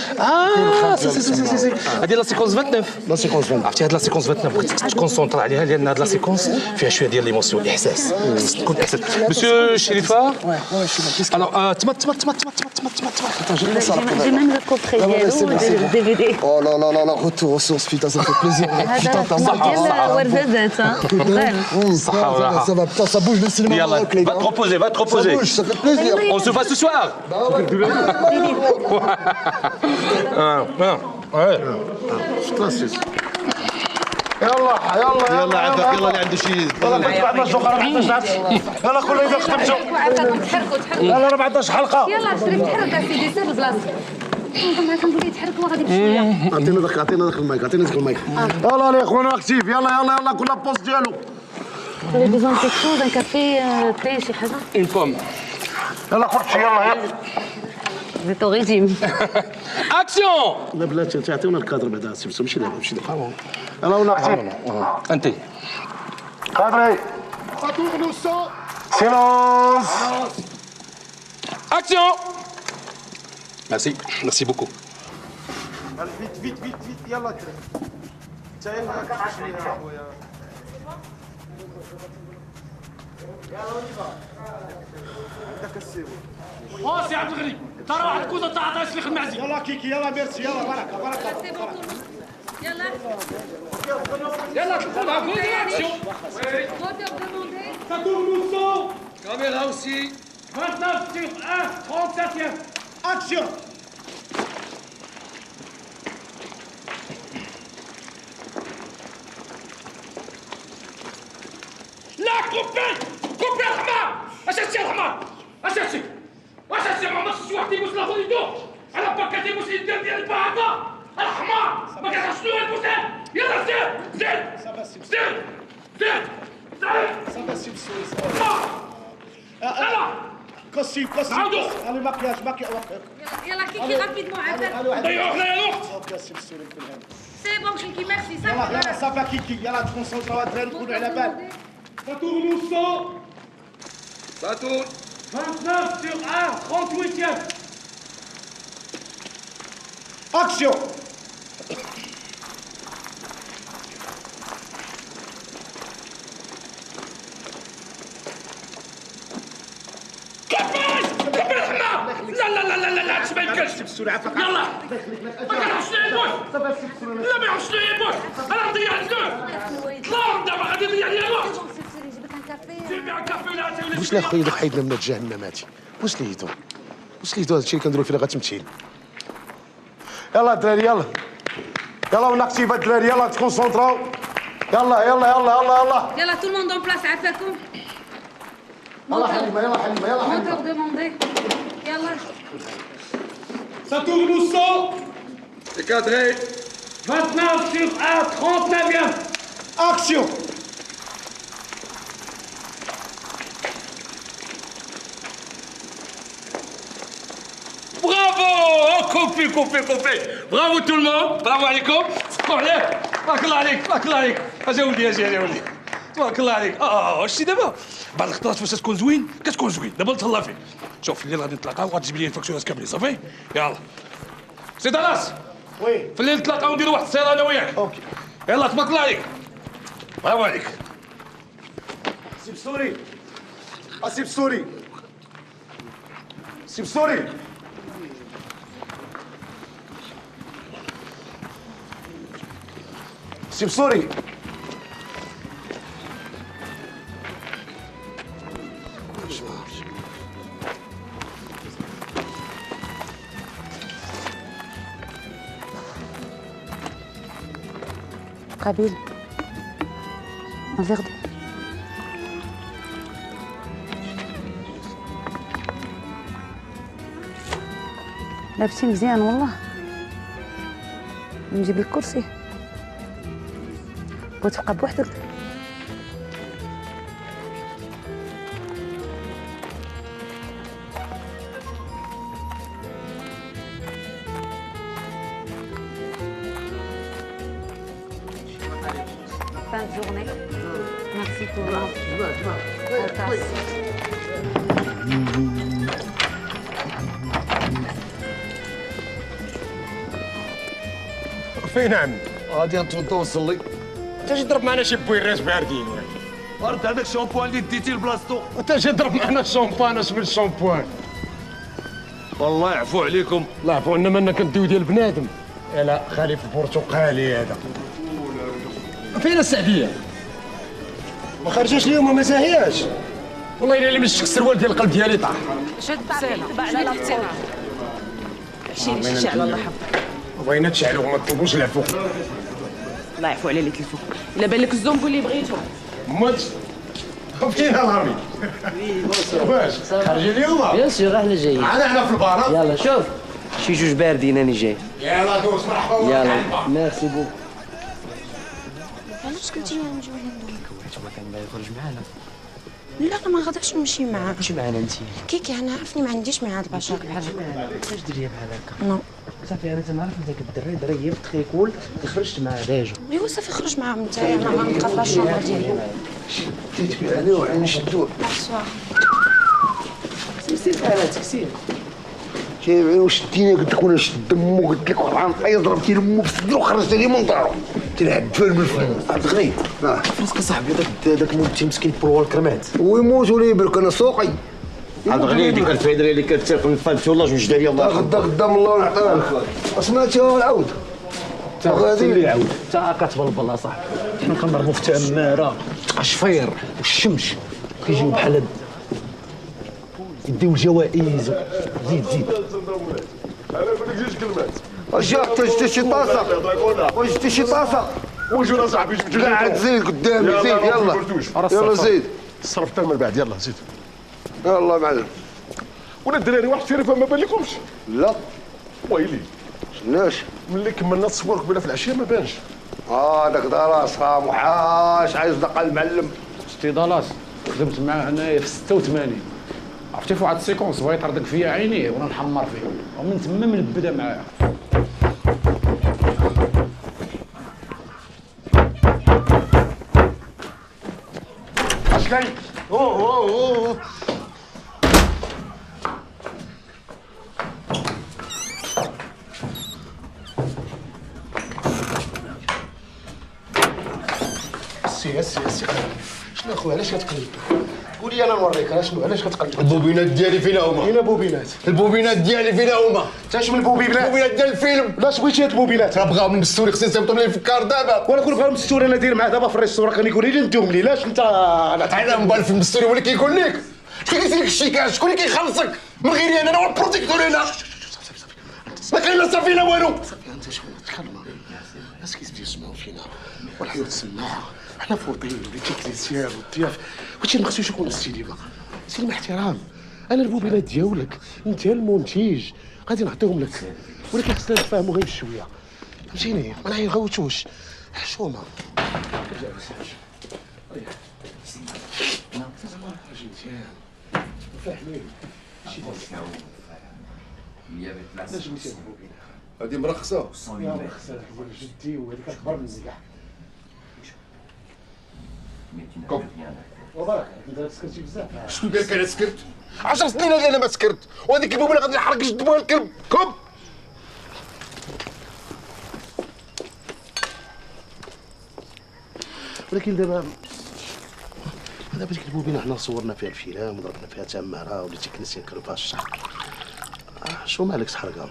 سي هذه لا سيكونس 29. لا سيكونس 29. عرفتي هاد لا سيكونس 29 بغيتك تكونسونطر عليها لان هاد لا سيكونس فيها شويه ديال ليموسيون الاحساس. خصك تكون احساس. مسيو شريفه. الوغ تما. J'ai même le coffret ديالو DVD. Oh là, retour aux sources, putain, ça fait plaisir. هذا ديال وردات صحه Ça va, putain, ça bouge le cinéma maroc, les gars. Va te reposer. Ça bouge, ça fait plaisir. On se voit ce soir. يلا عافاك يلا اللي عنده شي يلا بعد 12 حلقه 14 يلا كل يوم خدمتوا تحركوا يلا 14 حلقه يلا شري تحرك سيدي سير لبلاصتك معاك نولي يتحركوا غادي بشويه عطينا داك المايك يلا يا اخوانا اكتيف يلا كل بوست ديالو J'ai besoin de quelque chose, un café, thé, شي حاجه. Une pomme. يلا خرجي يلا Vous êtes au régime. Action. لا بلاتي تعطيونا الكادر بعدا ماشي دابا يلا ولا اكتيف انت كادري Ça tourne au sang. Silence. Action. Merci beaucoup. فيت فيت فيت فيت يلا انت يلا كتعرف ليها اخويا عندك السيو سي عبد الغني ترى واحد الكوزه تاع عطاش لي المعزي. يلا كيكي يلا ميرسي يلا بركه بركه يلا يلا تدخلها كوزه اكسيون. Ça tourne au sang. Caméra aussi. 29 sur 1, 37e. Action. لا كوبي كوبي الحمار. اش هادشي الحمار؟ اش هادشي؟ واش هادشي ما عمرش شي واحد يبوس لاخر يدو على باكا تيبوس اليدين ديال البعاقه الحمار ما كتعرفش شنو هو البوسان. يلا زيد زيد زيد زيد Ça va s'il كوستيم كوستيم على المكياج مكياج يلا كيكي رابيدمون عافاك ضيعوا عليا الوقت. اوكي سي مسؤول كل هذا سي بون كيكي ميرسي يلا يلا صافا كيكي يلا تكونسونطراو الدراري نكونوا على بال Ça tourne au sang. Ça tourne. 29 sur 1, 38e. Action. لا لا لا لا لا لا ما يمكنش. يلا ما كنعرفش نعيبوش. لا ما يعرفش نعيبوش. انا نضيع الفلوس. طلعوا دابا غادي يضيع لي الوقت. واش لا خويا دوك حيدنا من هاد جهنم هادي واش ليتو هادشي اللي كنديرو فيه اللي غتمثيل. يلا الدراري يلا يلا وناكتيف الدراري يلا تكونسونطراو يلا يلا يلا يلا يلا يلا تو الموند اون بلاص عافاكم. يلا حليمه يلا حليمه يلا حليمه موتور دوموندي يلا. Ça tourne au sang. C'est cadré. 29 sur 1, 39e. Action. Bravo. Coupé. Bravo tout le monde. Bravo عليكم. عليك. بارك الله عليك. اجي ولدي. تبارك الله عليك. واش دابا بعد الخطرات فاش تكون زوين كتكون زوين. دابا نتهلا فيك. شوف الليل غادي نتلاقاو وغتجيب لي الفاكتورات كاملين صافي. يلا سي دراس. وي في الليل نتلاقاو ونديروا واحد السياره انا وياك. اوكي يلا تبارك الله عليك. برافو عليك. سي بسوري سي بسوري سي بسوري سي بسوري قبيل un verre d'eau. لابسي مزيان والله. نجيب لك كرسي وتبقى بوحدك. Fin de journée. Merci tout le monde. فين عمي؟ غادي نتوضا ونصلي. انت ضرب معنا شي بويغيس باردين. ورد هذاك الشامبوان اللي ديتي لبلاصتو. انت ضرب معنا الشامبان اش من الشامبوان؟ والله يعفو عليكم. الله يعفو عنا مالنا كنديو ديال بنادم. لا خليف البرتقالي هذا. فين السعديه؟ ما خرجوش اليوم وما زاهياش. والله الا اللي مشيت السروال ديال القلب ديالي طاح. شد بسيله بعد التنا عشيري شي على الله يحفظك. بغينا تشعلوا وما تطلبوش العفو. الله يعفو على اللي تلفو. الا بان لك الزومبو اللي بغيتو. مات فين الهرمي؟ واش خارجين اليوم؟ بيان سور احنا جايين. معنا في البارة. يلا شوف شي جوج باردين راني جاي. يلا دوز مرحبا. يلا ميرسي بوك. علاش قلتي لي نجيو لندن؟ هو كان باغي يخرج معانا. لا انا ما غاديش نمشي معاه. مشي معانا انت. كيكي انا عارفني ما عنديش مع هاد البشر بحال هكا. علاش دريه بحال هكا؟ نو صافي انا تنعرف داك الدري دري تخيكول خرجت معاه ديجا. ايوا صافي خرج معاهم نتايا انا غنبقى في لاشومبر ديالي. شديت فيها انا وعين نشدوه. سير بحالاتك سير. جاي وشدينا قلت لك وانا نشد دمو قلت لك واحد عنطيه ضربتي لمو بسدو وخرجت عليه من دارو. تلعب فال بالفلوس. عبد الغني فراسك صاحبي داك الموت مسكين بروا الكرمات. ويموت ولا يبرك انا سوقي. عبد الغني ديك الفايده اللي كتاكل نفالتو الله جوج عليا الله غدا قدام الله نعطيها لك. سمعتي العود. غادي اللي يعاود انت كتبلبل اصاحبي. حنا كنضربوا في تماره الشفير والشمش كيجيو بحال هاد يديو الجوائز. زيد انا نقول لك 2 كلمات. واش جبت شي طاسه؟ واش جبتي شي طاسه؟ واش انا صاحبي جبت قاعد زيد قدامي زيد يلا يلا زيد صرف حتى من بعد يلا زيد يلا معلم. ولا الدراري واحد الشريفه ما بان لكمش؟ لا ويلي علاش؟ ملي كملنا التصوير قبيله في العشيه ما بانش. داك دالاس محاش عايز دقه المعلم. شتي دالاس خدمت معاه هنايا في 86 عرفتي في واحد السيكونس بغا يطردك فيا عينيه وانا نحمر فيه ومن تما من بدا معايا. اش كاين؟ اوه سي شنو اخويا علاش كتقلب؟ قول لي انا نوريك علاش كتقلب؟ البوبينات ديالي فينا هما. فين البوبينات؟ البوبينات ديالي فينا هما. انت من البوبينات؟ البوبينات ديال الفيلم. علاش بغيتي هاد البوبينات؟ راه بغاهم نبستوني خصني نصيفطهم ليه في الكار دابا. وانا كون بغاهم نبستوني انا داير معاه دابا في الريستوران كان يقول لي نديهم لي لاش انت انا مبال في البستوني هو اللي كيقول لك. شكون كيدير لك الشيكاج؟ شكون اللي كيخلصك؟ من غيري انا هو البروتيكتور هنا. ما كاين لا صافي لا والو. صافي انت شكون تكلم الناس كيزيدوا يسمعوا فينا والحياه تسمعها حنا فوطين وليتيكليسيان والضياف هادشي ما خصوش يكون السينما. السينما احترام. انا البوبينات ديالك انت المنتج غادي نعطيهم لك ولكن خصنا نتفاهموا غير بشويه فهمتيني ما نغوتوش حشومه. هادي مرخصه. مرخصه هو جدي وهذيك اكبر مني كاع. وبارك انت سكرتي بزاف. شنو قال لك انا سكرت؟ 10 سنين هذه انا ما سكرت وهذيك البوبينه غادي نحرق جد بوها الكلب. كب ولكن دابا ديك البوبينه حنا صورنا فيها الفيلم وضربنا فيها تماره ولا تكنيسيان كانوا فيها الشحر. شو مالك تحرقها؟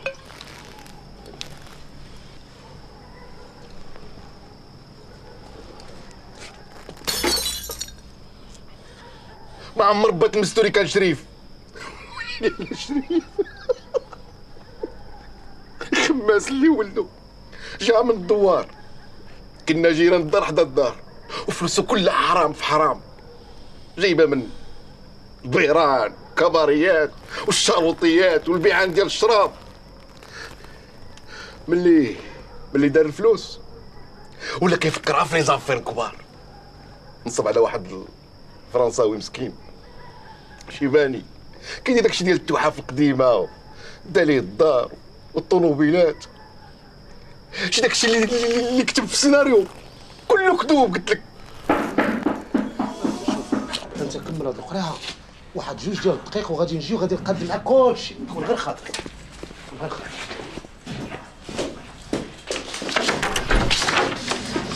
ما عمر بات المستوري كان شريف. شريف الخماس اللي ولدو جا من الدوار. كنا جيران الدار حدا الدار وفلوسو كلها حرام في حرام جايبه من البيران كباريات والشاروطيات والبيعان ديال الشراب. ملي دار الفلوس ولا كيفكرها في لي زافير كبار. نصب على واحد فرنساوي مسكين شيباني كاين داكشي ديال التحف القديمه دا ليه الدار والطوموبيلات. شي داكشي اللي كتب في السيناريو كله كذوب قلت لك. انت كمل هاد القرايه واحد 2 ديال الدقائق وغادي نجي وغادي نقدم معاك كلشي كون غير خاطرك غير خاطرك.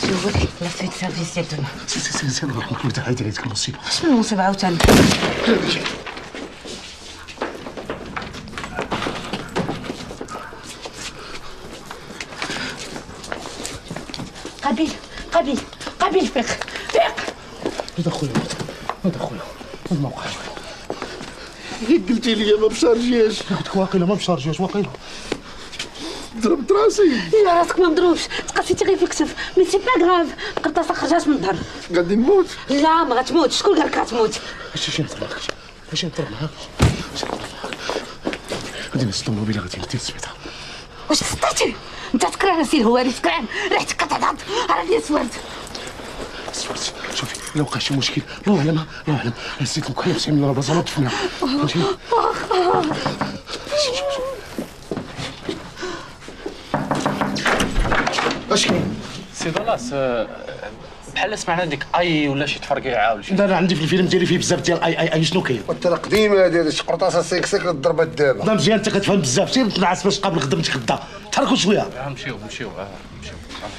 شوفك لا فيت سيرفيس ديال الدنيا. سي الله يرحمك ولد عادي عليك المصيبه. شنو المصيبه عاوتاني؟ قبيل فيق هذا خويا ما وقعش. قلتي لي ما بشارجياش. قلت واقيلا ما بشارجياش واقيلا. ضربت راسي. لا راسك ما مضروبش تقاسيتي غير في الكتف مي سي با كراف القرطاسه خرجات من الظهر. غادي نموت. لا ما غتموتش شكون قال لك غتموت؟ اش نطلع معاك غادي نسد الموبيله غادي ندير السبيطار. واش سطيتي؟ انت تكره سي الهواري تكره ريحتك كتعض راني سورت. شوفي الا وقع شي مشكل الله اعلم نسيت نكون 90 من البلاصه ما طفنا فهمتي. اش كاين؟ سي دالاس بحال سمعنا ديك اي ولا شي تفرقيعه ولا شي. لا عندي في الفيلم ديالي فيه بزاف ديال اي شنو كاين. وانت راه قديم هادي شي قرطاسه سيكسيك ضربات دابا. لا مزيان انت كتفهم بزاف، سير تنعس باش قبل خدمتك غدا. تحركوا شويه. نمشيو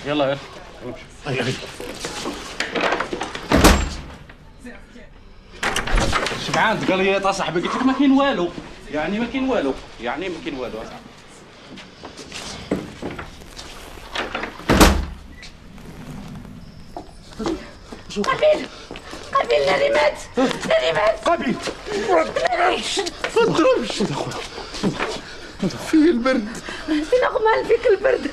يلا غير غير شبعان قال لي صاحبي قلت لك ما كاين والو يعني ما كاين والو قابيل ناري مات قابيل ما تضربش اخويا فيه البرد سي نورمال فيك البرد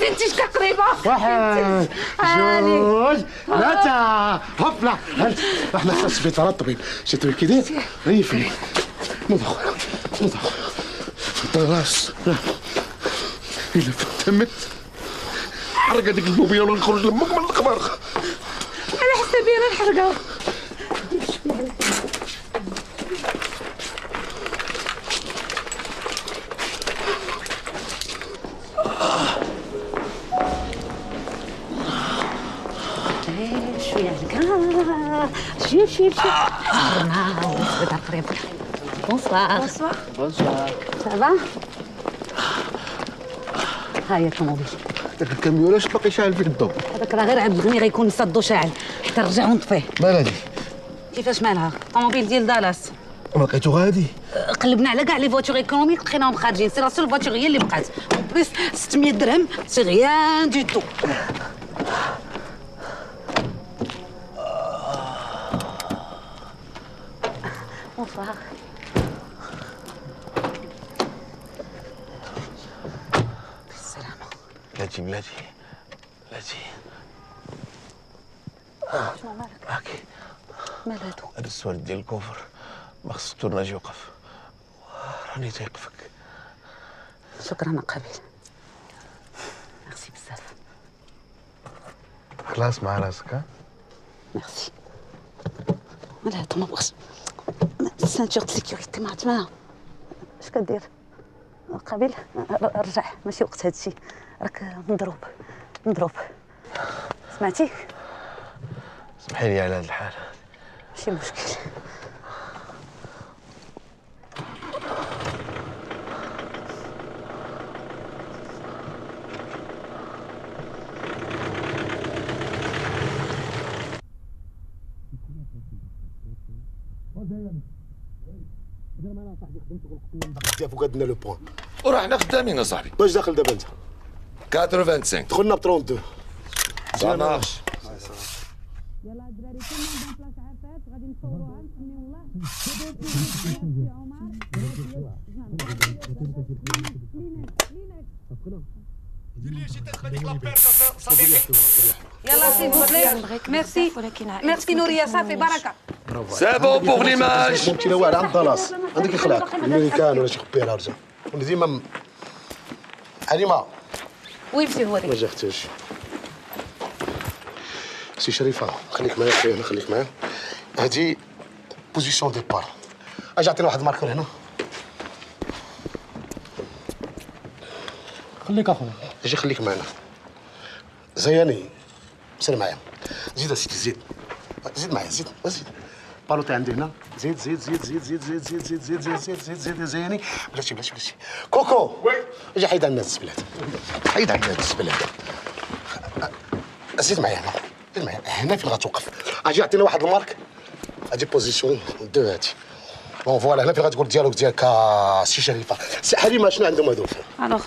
انتي شكا قريبه واحد جوج ثلاثة هوبلا احنا في السبيطار الطبيب شي طبيب كي داير ريفني نوض اخويا راس الا تمت حرق هذيك البوبيه ولا نخرج لمك من القمر على حسابي انا نحرقها شويه هكا شويه صرنا السبيطار قريب بونسوار سافا ها هي الطوموبيل داك الكاميون اش باقي شاعل فيه الضوء هذاك راه غير عاد الغني غيكون صدو شاعل حتى نرجعو نطفيه مال هادي كيفاش مالها الطوموبيل ديال دالاس ما لقيتو غادي قلبنا على كاع لي فواتور ايكونوميك لقيناهم خارجين سي لا سول فواتور هي اللي بقات اون بليس 600 درهم سي غيان دو تو بونسوار بالسلامة بلاتي شنو مالك؟ هاكي مال هادو؟ هاد السوارد ديال الكوفر ما خص التورناج يوقف راني تايقفك شكرا قابيل ميرسي بزاف خلاص مع راسك ها ميرسي مال هادو ما بغاش السانتور د سيكوريتي ما عرفت معاها اش كدير قابيل رجع ماشي وقت هادشي راك مضروب سمعتي سمحي لي على هاد الحال ماشي مشكل بزاف وقدنا لو بوان ورحنا خدامين اصاحبي. واش داخل دابا انت 4.25 دخلنا ب 32 ça marche. يلا الدراري كلهم بلاصه عافات غادي نصوروها نسميو الله يلا سي بوبلي ميرسي نوريا صافي بركه سي بون بوغ ليماج. ممكن لا واعر عند طلاس عندك اخلاق الميريكان ولا شي خبيره رجع ولا ديما حليمه وين مشي هو ما جا اختاش سي شريفه خليك معايا خويا خليك معايا هادي بوزيسيون ديبار اجي عطينا واحد الماركور هنا خليك اخويا اجي خليك معنا زياني سير معايا زيد اسيدي زيد معايا زيد بالوطي عندي هنا زيد زياني بلاتي كوكو وي اجي حيد عندنا الزبلات حيد عندنا الزبلات زيد معايا هنا فين غتوقف اجي عطينا واحد المارك اجي بوزيسيون دو هادي بون فوالا هنا فين غتقول الديالوج ديالك سي شريفه سي حليمه شنو عندهم هذوك الوغ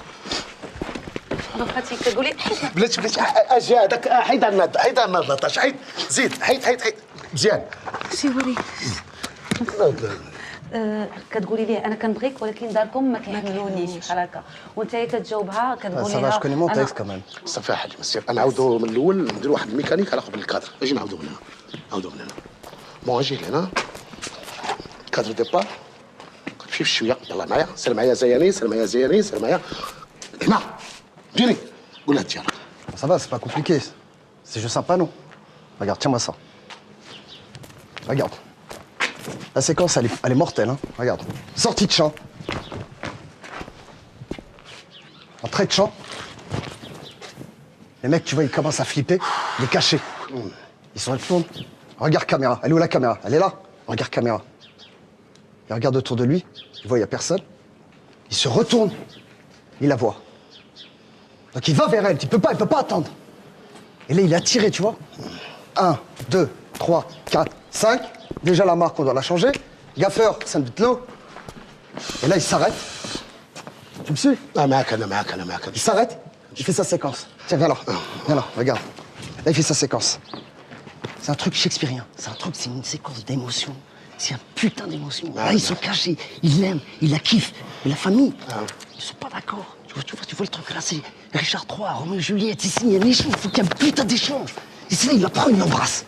هاتي كتقولي بلاتي اجي هذاك حيد عندنا 13 حيد زيد حيد مزيان شي وري كتقولي ليه انا كنبغيك ولكن داركم ما كيحملونيش بحال هكا وانت كتجاوبها كتقولي لها سافا شكون مونتيف كمان صافي حليمه سير نعاودو من الاول نديرو واحد الميكانيك على قبل الكادر اجي نعاودو من هنا بون اجي هنا كادر ديبار مشي في شويه يلا معايا سير معايا زياني سير معايا هنا جيني قول لها الديالوج Ça va, c'est pas compliqué. C'est juste un panneau. Regarde, tiens-moi ça. Regarde. La séquence, elle est mortelle. Hein. Regarde. Sortie de champ. Entrée de champ. Les mecs, tu vois, ils commencent à flipper. Il est caché. Il se retourne. Regarde caméra. Elle est où la caméra? Elle est là. Regarde caméra. Il regarde autour de lui. Il voit, il n'y a personne. Il se retourne. Il la voit. Donc il va vers elle. Il peut pas attendre. Et là, il a tiré, tu vois. 1, 2, 3, 4, 5. Déjà la marque, on doit la changer. Gaffeur, ça de l'eau. Et là, il s'arrête. Tu me suis? Il s'arrête. Il fait sa séquence. Tiens, viens là. Viens là, regarde. Là, il fait sa séquence. C'est un truc shakespearien. C'est une séquence d'émotion. C'est un putain d'émotion. Là, ils sont cachés. Ils l'aiment, ils la kiffent. Et la famille, ils sont pas d'accord. Tu vois le truc là, c'est Richard III, Roméo et Juliette. Ici, il y a un échange. Il faut qu'il y ait un putain d'échange. Ici, là, il la prend, il l'embrasse.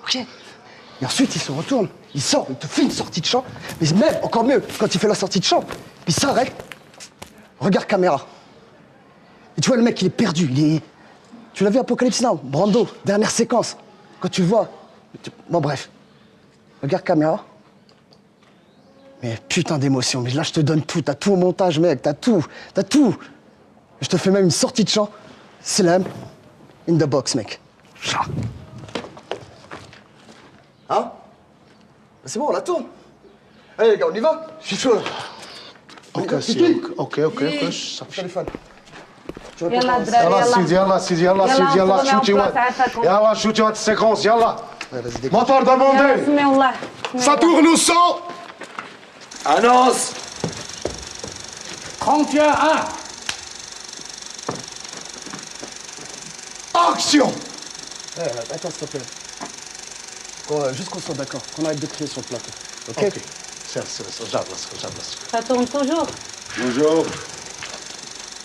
Ok? Et ensuite, il se retourne. Il sort, il te fait une sortie de champ. Mais même, encore mieux, quand il fait la sortie de champ, il s'arrête. Regarde caméra. Et tu vois, le mec, il est perdu. Tu l'as vu, Apocalypse Now, Brando, dernière séquence. Quand tu le vois... Bon, bref. Regarde caméra. Mais putain d'émotion. Mais là, je te donne tout. T'as tout au montage, mec. T'as tout. Je te fais même une sortie de champ. Slam. In the box, mec. Hein? C'est bon, on la tourne. Allez, les gars, on y va? Je suis chaud, là. Ok. Téléphone. يلا الدراري يلا سيدي يلا شوتي هاد السيكونس يلا موتور داموندي بسم الله Ça tourne au son. Annonce 31-1. Action. Attends, s'il te plaît. Juste qu'on soit d'accord, qu'on arrête de crier sur le plateau. Ok? Ça tourne toujours. Bonjour.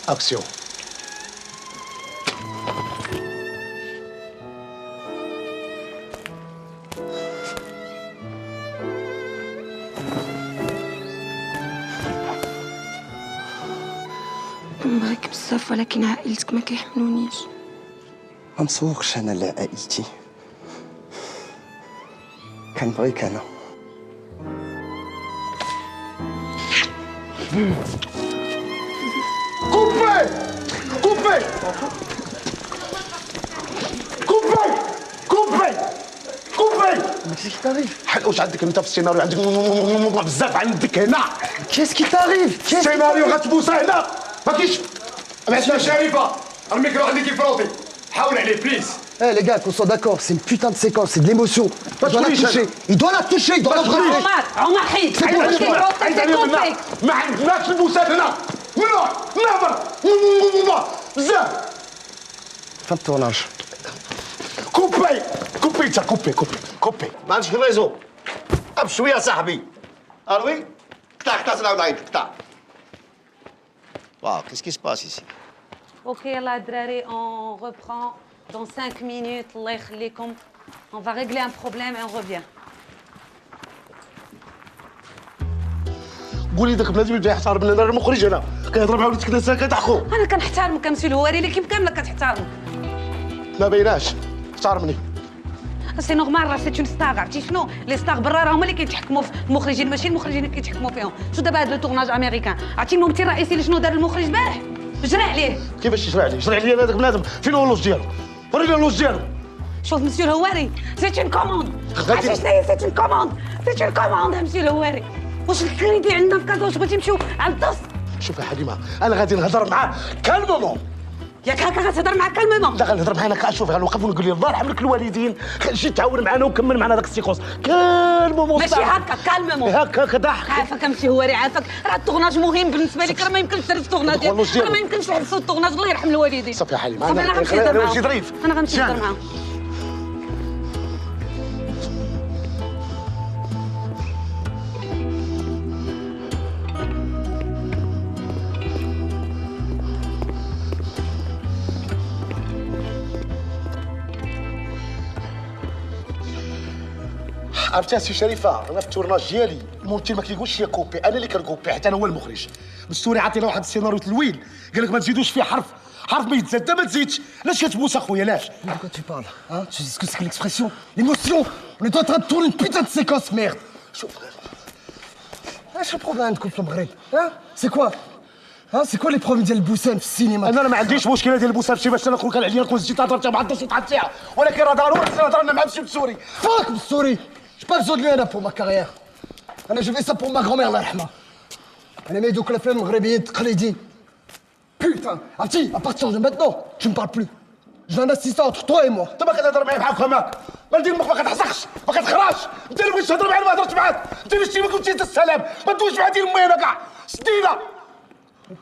Action. نبغيك بزاف ولكن عائلتك ما كيحملونيش. ما نسوقش انا لعائلتي. كنبغيك انا. كوبي qu'est-ce qui t'arrive؟ واش عندك انت في السيناريو عندك بزاف عندك هنا. Qu'est-ce qui t'arrive؟ السيناريو غتبوسه هنا ما كاينش. عندنا شريفه الميكرو عندي كيفروطي حاول عليه بليز. Eh les gars, qu'on soit d'accord, c'est une putain de séquence, c'est de l'émotion. Il doit la toucher, il doit l'embrasser. عمر حيد ما عندناش البوسات هنا. نهضر بزاف. Fin de tournage. كوبي ما عندكش الريزو قب شويه صاحبي الوي قطع نعاود عيط قطع واو كيس كي باس ici Ok, يلا الدراري, on reprend dans 5 minutes. الله يخليكم. On va régler un problème et on revient. قولي داك بنادم اللي يحترم انا المخرج انا كيهضر مع ولدك ناس كتحكو. انا كنحترمك مسيو الهواري اللي كيف كاملك كتحترمك. ما بيناش احترمني. سي نورمال راه سي اون ستار. عرفتي شنو؟ لي ستار برا راهم اللي كيتحكموا في المخرجين ماشي المخرجين اللي كيتحكموا فيهم. شو دابا هذا التورناج امريكان؟ عرفتي الممثل الرئيسي اللي شنو دار المخرج البارح؟ جرى عليه. كيفاش يجرى عليه؟ جرى عليه انا داك بنادم فين هو اللوج ديالو؟ وريني اللوج ديالو. شوف مسيو الهواري سي اون كوموند. عرفتي شنو هي سي اون كوموند؟ سي اون كوموند مسيو الهواري. واش الكريدي عندنا في كازا واش بغيتي نمشيو على الدوس؟ شوف يا حليمه انا غادي نهضر معاه كالمومون. ياك هكا غتهضر معاك كالمومون؟ لا غنهضر معاه انا كنشوف غنوقف ونقول ليه الله يرحم لك الوالدين جي تعاون معنا وكمل معنا داك السيكونس كالمومون. ماشي هكا كالمومون. هكا ضحك. عافاك امشي هواري عافاك. راه التورناج مهم بالنسبه لك. راه ما يمكنش ترفد التورناج ديالك. راه ما يمكنش نحبسوا التورناج. الله يرحم الوالدين. صافي يا حليمه انا غنمشي نهضر معاهم. ظريف. انا غنمشي نهضر معاهم. عرفتي سي شريفه انا في التورناج ديالي الممثل ما كيقولش لي كوبي انا اللي كنكوبي حتى انا هو المخرج. مستوري عطينا واحد السيناريو طويل قال لك ما تزيدوش فيه حرف ما يتزاد ما تزيدش. علاش كتبوس اخويا علاش؟ De quoi tu parles? Hein? Tu sais ce que c'est que l'expression? L'émotion! On est en train de tourner une putain de séquence, merde! شوف ايش البروبليم عندكم في المغرب؟ ها؟ C'est quoi? ها سي كوا لي بروبليم ديال البوسان في السينما؟ انا ما عنديش مشكله ديال البوسان شي باش انا خويا كان عليا نكون زدت هضرت مع الدوسي تاع الساعه، ولكن راه ضروري خصنا نهضر مع مسيو السوري. فاك بالسوري، جو با بزون لي انا بور ما كارير. انا جو في سا بور ما غرومير الله يرحمها. انا مي دوك الافلام المغربيين تقليديين. بوتان عرفتي ابارتيون دو ماتنون تو مبارل بلو. جو ان اسيستون انتر توا اي موا. انت ما كتهضر معايا بحال فماك، ما ندير المخ ما كتحسقش ما كتخراش، انت اللي بغيتي تهضر معايا ما هضرتش معاك، انت اللي شتي ما قلتي انت السلام، ما دويش مع ديال امي انا كاع، سدينا.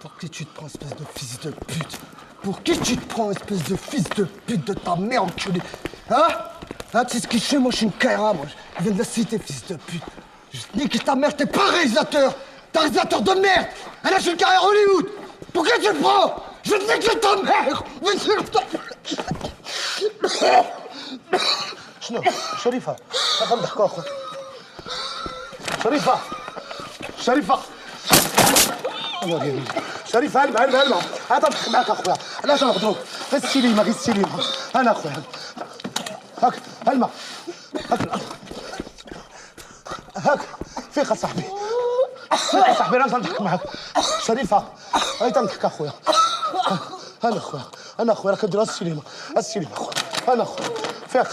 Pour qui tu te prends, espèce de fils de pute? Pour qui tu te prends, espèce de fils de pute de ta mère enculée? Hein? Hein, tu sais ce que je fais? Moi, je suis une caïra, moi. Je viens de la cité, fils de pute. Je nique ta mère, t'es pas réalisateur! T'es un réalisateur de merde! Elle a fait une carrière Hollywood! Pour qui tu le prends? Je vais te niquer ta mère! شنو؟ شريفة، خلينا نضحكوا اخويا. شريفة، شريفة. شريف هلمة هلمة هلمة، أنا تنضحك معاك أخويا، لا تنهضروا، غير السينما غير السينما، أنا أخويا. هاك هلمة، هاك فيك أصاحبي، فيك أصاحبي أنا تنضحك معاك. شريفة، أنا تنضحك أخويا. أنا أخويا، أنا أخويا راك كدير السينما، السينما أخويا، أنا أخويا، فيك.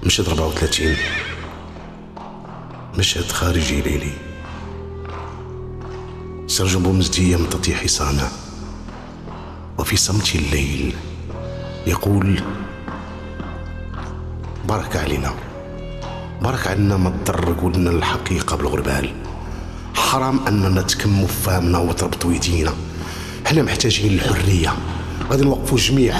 مشهد 34 مشهد خارجي ليلي. سرج بومزدي يمتطي حصانه وفي صمت الليل يقول: بارك علينا، بارك علينا ما تضر قولنا الحقيقة بالغربال. حرام أننا نتكموا فامنا وتربطوا يدينا، احنا محتاجين الحرية. غادي نوقفوا جميع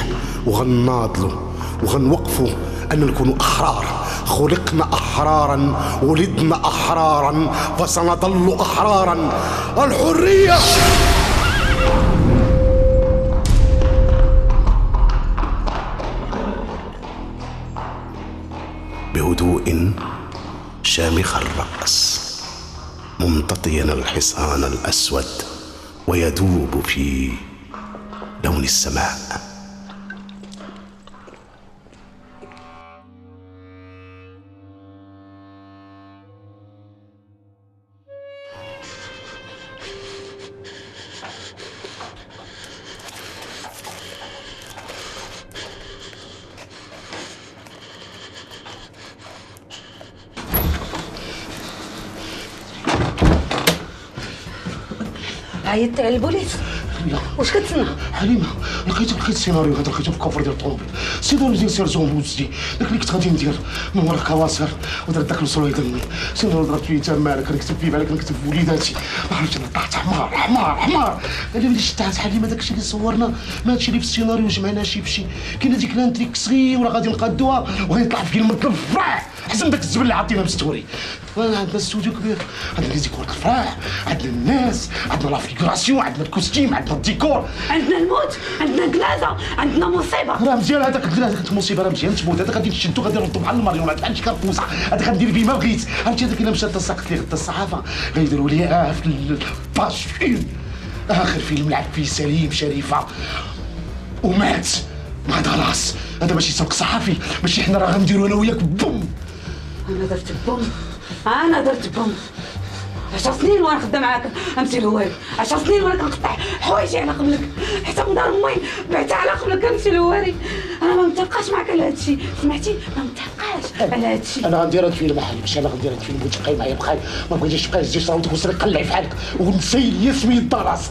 وغناضلوا وغنوقفوا أن نكونوا أحرار. خلقنا أحرارا، ولدنا أحرارا، فسنظل أحرارا. الحرية. بهدوء شامخ الرأس ممتطيا الحصان الأسود ويذوب في لون السماء. عيطت على البوليس؟ واش كتسنى؟ حليمه لقيت السيناريو هذا لقيته في الكوفر ديال الطوموبيل. سيدو ديال سيرجون بوزدي داك اللي كنت غادي ندير من ورا الكواسر ودرت داك الصويد ديالي. سيدو ضربت فيه تما كنكتب فيه بحال كنكتب في وليداتي. ما عرفتش انا طلعت حمار حمار حمار. قال لي ملي شتات حليمه داك الشيء اللي صورنا ما هادشي اللي في السيناريو جمعناه شي بشي. كاينه ديك لانتريك صغيره غادي نقادوها وغيطلع في فيلم الضفاع. احسن داك الزبل اللي عطينا مستوري. عندنا استوديو كبير، عندنا لي ديكور الفرح، عندنا الناس، عندنا لا فيغوراسيون، عندنا الكوستيم، عندنا الديكور، عندنا الموت، عندنا كلازه، عندنا مصيبه. راه مزيان هذاك المصيبه، راه مزيان تموت. هذاك غادي نشدو غادي نردو بحال الماريونات بحال شي كركوزه، هذاك غندير بيه ما بغيت. عرفتي هذاك الا مشات ساقط لي غدا الصحافه غيديروا لي في الباج فيلم، اخر فيلم لعب فيه سليم شريفه ومات مع خلاص. هذا ماشي سوق صحفي، ماشي حنا راه غنديرو انا وياك بوم. انا درت بوم، انا درت بوم. 10 سنين وانا خدام معاك امسي الهواري، 10 سنين وانا كنقطع حوايجي على قبلك، حتى من دار امي بعتها على قبلك امسي الهواري. انا ما متفقاش معاك على هذا الشيء، سمعتي؟ ما متفقاش على هذا الشيء. انا غندير هاد الفيلم بحالي، باش انا غندير هاد الفيلم وتبقاي معايا بخير، ما بغيتيش تبقاي تجي صراوتك وسري قلعي في حالك ونسي لي سميت الدراس.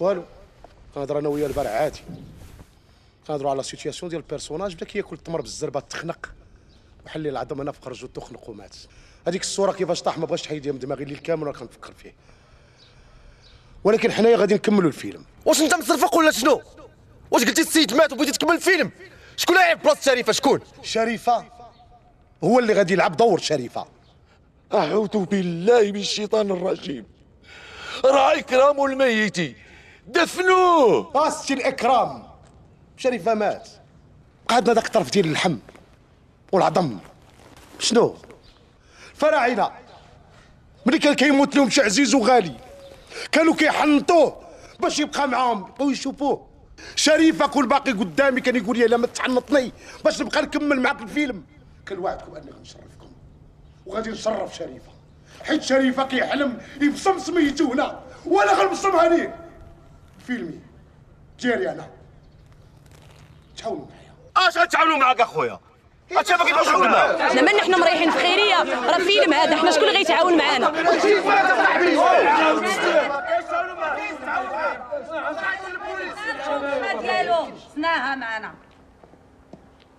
والو، كنهضر انا ويا البارح عادي، كنهضروا على سيتياسيون ديال البيرسوناج بدا كياكل التمر بالزربه تخنق وحلي العظم انا في خرجو تخنق ومات. هذيك الصوره كيفاش طاح ما بغاش تحيدها من دماغي الليل كامل وانا كنفكر فيه. ولكن حنايا غادي نكملوا الفيلم. واش انت مصرفق ولا شنو؟ واش قلتي السيد مات وبغيتي تكمل الفيلم؟ شكون لاعب بلاصه شريفه؟ شكون؟ شريفه هو اللي غادي يلعب دور شريفه. اعوذ بالله من الشيطان الرجيم. راه اكرام الميت دفنوه. سي الاكرام، شريفه مات، بقى عندنا داك الطرف ديال اللحم والعظم. شنو الفراعنه ملي كان كيموت لهم شي عزيز وغالي كانوا كيحنطوه باش يبقى معاهم يبقاو يشوفوه. شريفه كون باقي قدامي كان يقول لي لا ما تحنطني باش نبقى نكمل معاك الفيلم. كنوعدكم اني غنشرفكم وغادي نشرف شريفه، حيت شريفه كيحلم يبصم سميتو هنا وانا غنبصمها ليه. فيلمي ديالي انا، تعاونوا معايا. اش غتعاونوا معاك اخويا؟ اش باغي تعاونوا معاك؟ حنا مالنا حنا مريحين في خيريه، راه فيلم هذا، حنا شكون اللي غيتعاون معانا؟ ديالو سناها معنا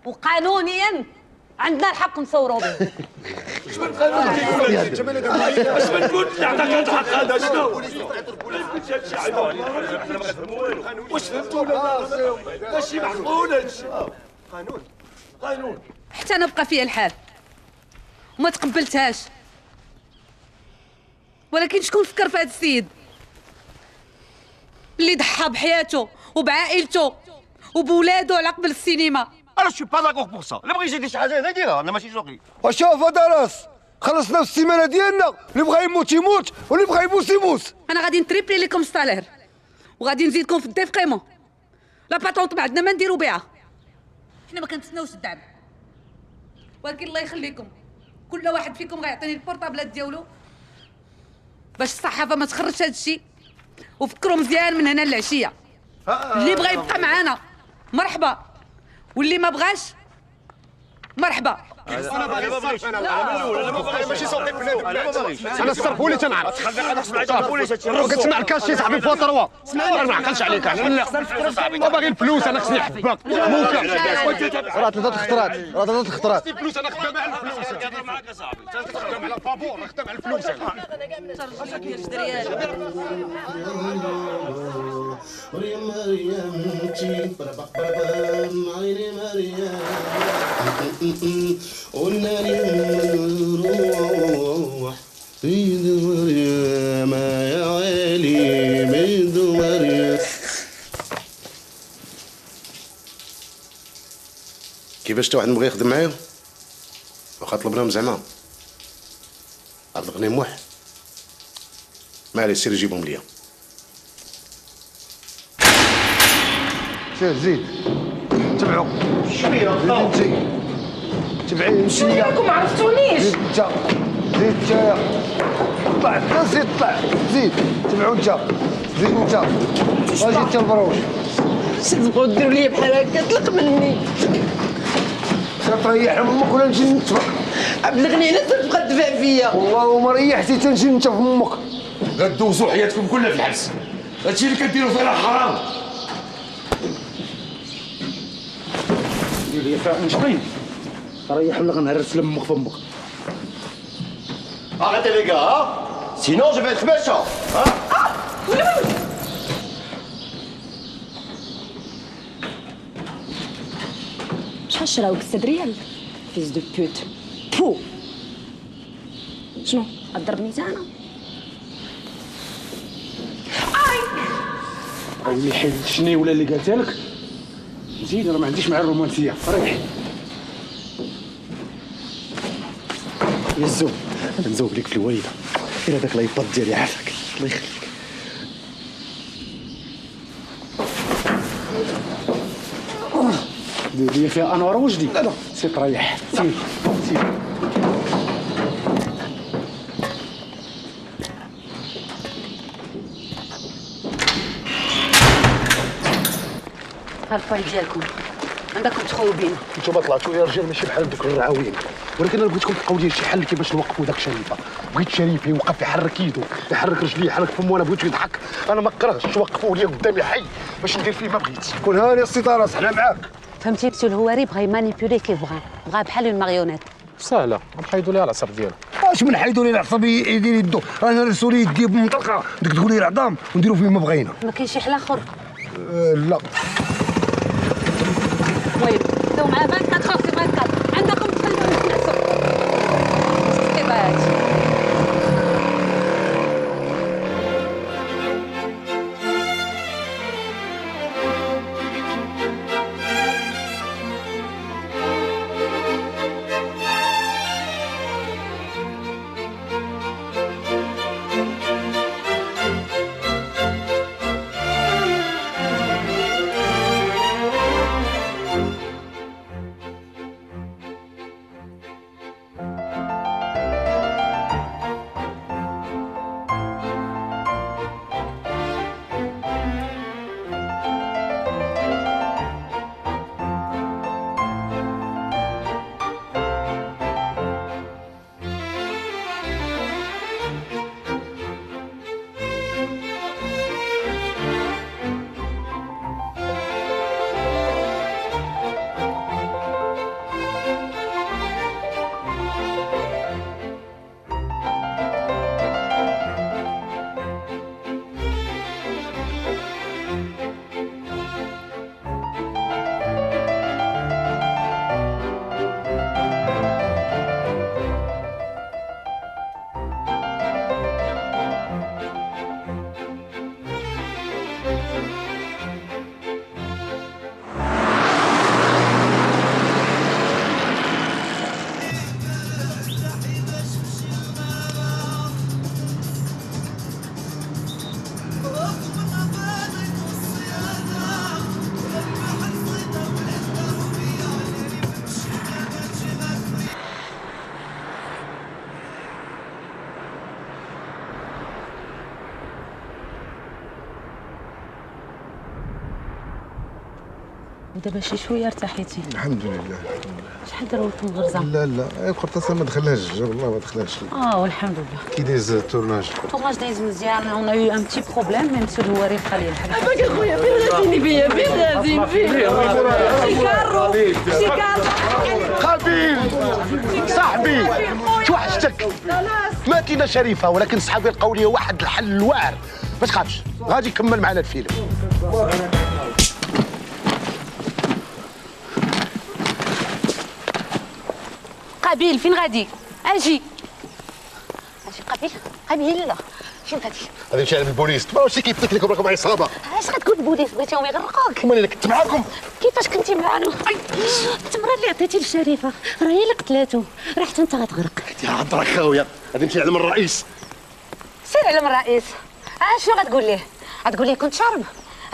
وقانونيا عندنا الحق نصوروا به. اش من قانون اش من قلت عطاك هذا الحق هذا شنو؟ واش فهمتوا ولا ماشي معقول هادشي؟ قانون حتى انا بقى فيها الحال وما تقبلتهاش. ولكن شكون فكر في هذا السيد اللي ضحى بحياته وبعائلته وبولادو على قبل السينما؟ انا شو با داكور بور سا، اللي بغى يجي شي حاجه يديرها، انا ماشي شغلي. وشوف دراس خلصنا السيمانه ديالنا، اللي بغى يموت يموت واللي بغى يبوس يبوس. انا غادي نتريبلي لكم الصالير وغادي نزيدكم في الديفقيمون. لا باتونط ما عندنا ما نديرو بها، حنا ما كنتسناوش الدعم. ولكن الله يخليكم كل واحد فيكم غيعطيني البورطابلات ديالو باش الصحافه ما تخرجش هذا الشيء. وفكروا مزيان من هنا للعشيه، اللي بغى يبقى معانا مرحبا واللي ما بغاش مرحبا. انا باغي الصرف، انا ماشي صوتي بنادم، انا الصرف هو اللي تنعرف. كتسمع الكاشي صاحبي في وطروا، انا ما عقلش عليك. انا لا باغي الفلوس، انا خصني نحبك موكا. راه ثلاثه الخطرات، راه ثلاثه الخطرات. الفلوس انا خدام على الفلوس، انا معاك اصاحبي خدام على البابور، خدام على الفلوس. مريم مريم تي عيني مريم قلنا لي نروح بيد مريم يا عيني بيد مريم. كيفاش تا واحد نبغي يخدم معايا واخا طلبناهم زعما عبد الغني موح ما عليه سير جيبهم ليا. سير زيد تبعو شويه زيد تبعي مشي. راكم ما عرفتونيش. زيد انت زيد انت طلع انت زيد طلع زيد تبعو انت زيد انت واجي انت البروش. تبغوا ديروا لي بحال هكا طلق مني. تريح امك ولا نجي نتفق؟ عبد الغني لا تبقى تدفع فيا. والله ما ريحتي تنجي انت في امك. غدوزوا حياتكم كلها في الحبس، هادشي اللي كديروا فيه راه حرام. دير لي فيها انشطين ريح ولا غنهرس لمك فمك. Arrêtez les gars, hein. Sinon je vais être méchant, hein. شحال شراوك 6 ريال فيز دو بوت بو شنو غضربني تا انا اللي حيدتني ولا اللي قالتها لك زيد انا ما عنديش مع الرومانسيه ريح يا الزوم نزوق لك في الوالده غير هذاك لايباد ديالي عافاك الله يخليك دير فيها انوار وجدي لا سير تريح سير ها الفايل ديالكم عندكم تخوبين. نتوما طلعتوا يا رجال ماشي بحال دوك الرعاوين، ولكن انا بغيتكم تلقاو لي شي حل كيفاش نوقفوا داك شريفه. بغيت شريف يوقف يحرك يدو يحرك رجليه يحرك فمو، انا بغيتو يضحك. انا ما كرهتش توقفوا لي قدامي حي باش ندير فيه ما بغيت. كون هاني السي طراس حنا معاك. فهمتي بسو الهواري بغا يمانيبيولي كيف بغا بحال اون ماريونيت. سهله نحيدوا ليها العصب ديالها. واش من حيدوا لي العصب يدير يدو؟ انا نرسو لي يدي بمنطلقه ديك تقول لي العظام ونديرو فيه ما بغينا. ما كاينش شي حل اخر؟ لا المهم دو مع 24 في 24 عندكم تخليو نتنعسوا. استيبات ودابا شي شويه ارتحيتي؟ الحمد لله. شحال داروا لكم الغرزه؟ لا القرطاسه ما دخلهاش والله ما دخلهاش. والحمد لله. كي دايز التورناج؟ التورناج دايز مزيان. اون يو ان بتي بروبليم مي مسيو الهواري بقى لي الحال. عافاك اخويا فين غاديني بيا فين غادي فين شي كارو شي كارو قابيل صاحبي توحشتك. ما كاينه شريفه ولكن صحابي لقاو لي واحد الحل الواعر. ما تخافش غادي يكمل معنا الفيلم. قابيل فين غادي؟ اجي قابيل لا فين غادي؟ غادي نمشي عند البوليس. ما واش كيف قلت لكم راكم عصابه؟ اش غتقول البوليس؟ بغيتيهم يغرقوك؟ ومن اللي كنت معاكم؟ كيفاش كنتي معانا؟ التمره اللي عطيتي للشريفه راه هي اللي قتلاتو، راه حتى انت غتغرق. يا هضرك خاويه. غادي نمشي عند الرئيس. سير على من الرئيس. شنو غتقول ليه؟ غتقول ليه كنت شارب؟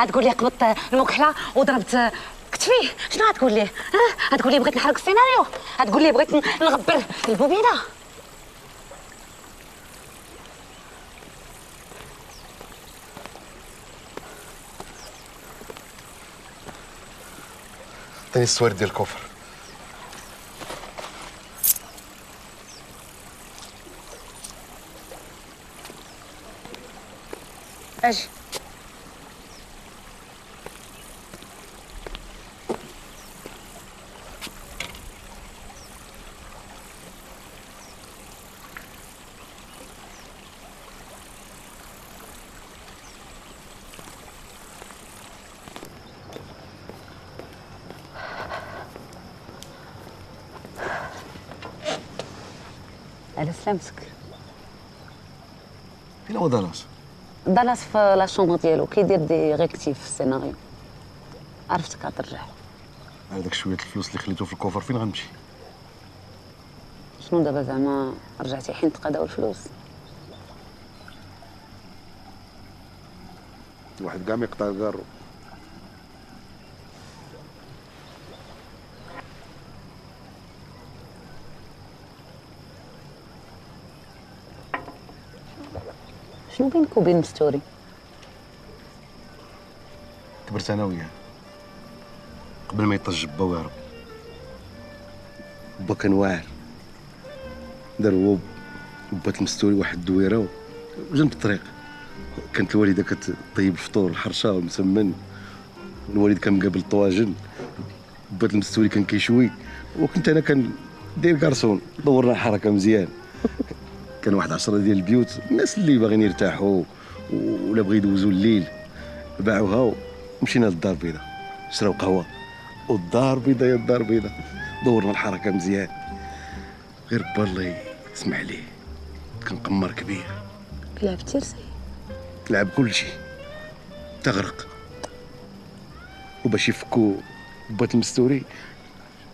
غتقول ليه قبضت المكحله وضربت كتفيه؟ شنو غتقول ليه؟ غتقول ليه بغيت نحرق السيناريو؟ غتقول ليه بغيت نغبر البوبينه؟ عطيني السوارد ديال الكفر. اجي. على سلامتك. فين هو دالاس؟ دالاس في لا شومبر ديالو كيدير دي ريكتيف في السيناريو. عرفتك غترجع. هذاك شويه الفلوس اللي خليته في الكوفر فين غنمشي؟ شنو دابا زعما رجعتي حين تقاداو الفلوس؟ واحد كاع ما يقطع كارو. شنو بينك وبين مستوري؟ كبرت انا وياه قبل ما يطج با ويهرب. با كان واعر، دار هو وبات المستوري واحد الدويره جنب الطريق. كانت الوالده كتطيب الفطور الحرشه والمسمن، الوالد كان مقابل الطواجن، بات المستوري كان كيشوي، وكنت انا كان داير كارسون. دورنا الحركه مزيان. كان واحد 10 ديال البيوت، الناس اللي باغيين يرتاحوا ولا بغا يدوزوا الليل باعوها ومشينا للدار البيضاء شراو قهوه. والدار البيضاء يا الدار البيضاء، دورنا الحركه مزيان. غير با الله يسمح ليه كان قمر كبير. لعبتي رسي؟ لعب كل شيء تغرق. وباش يفكو بات المستوري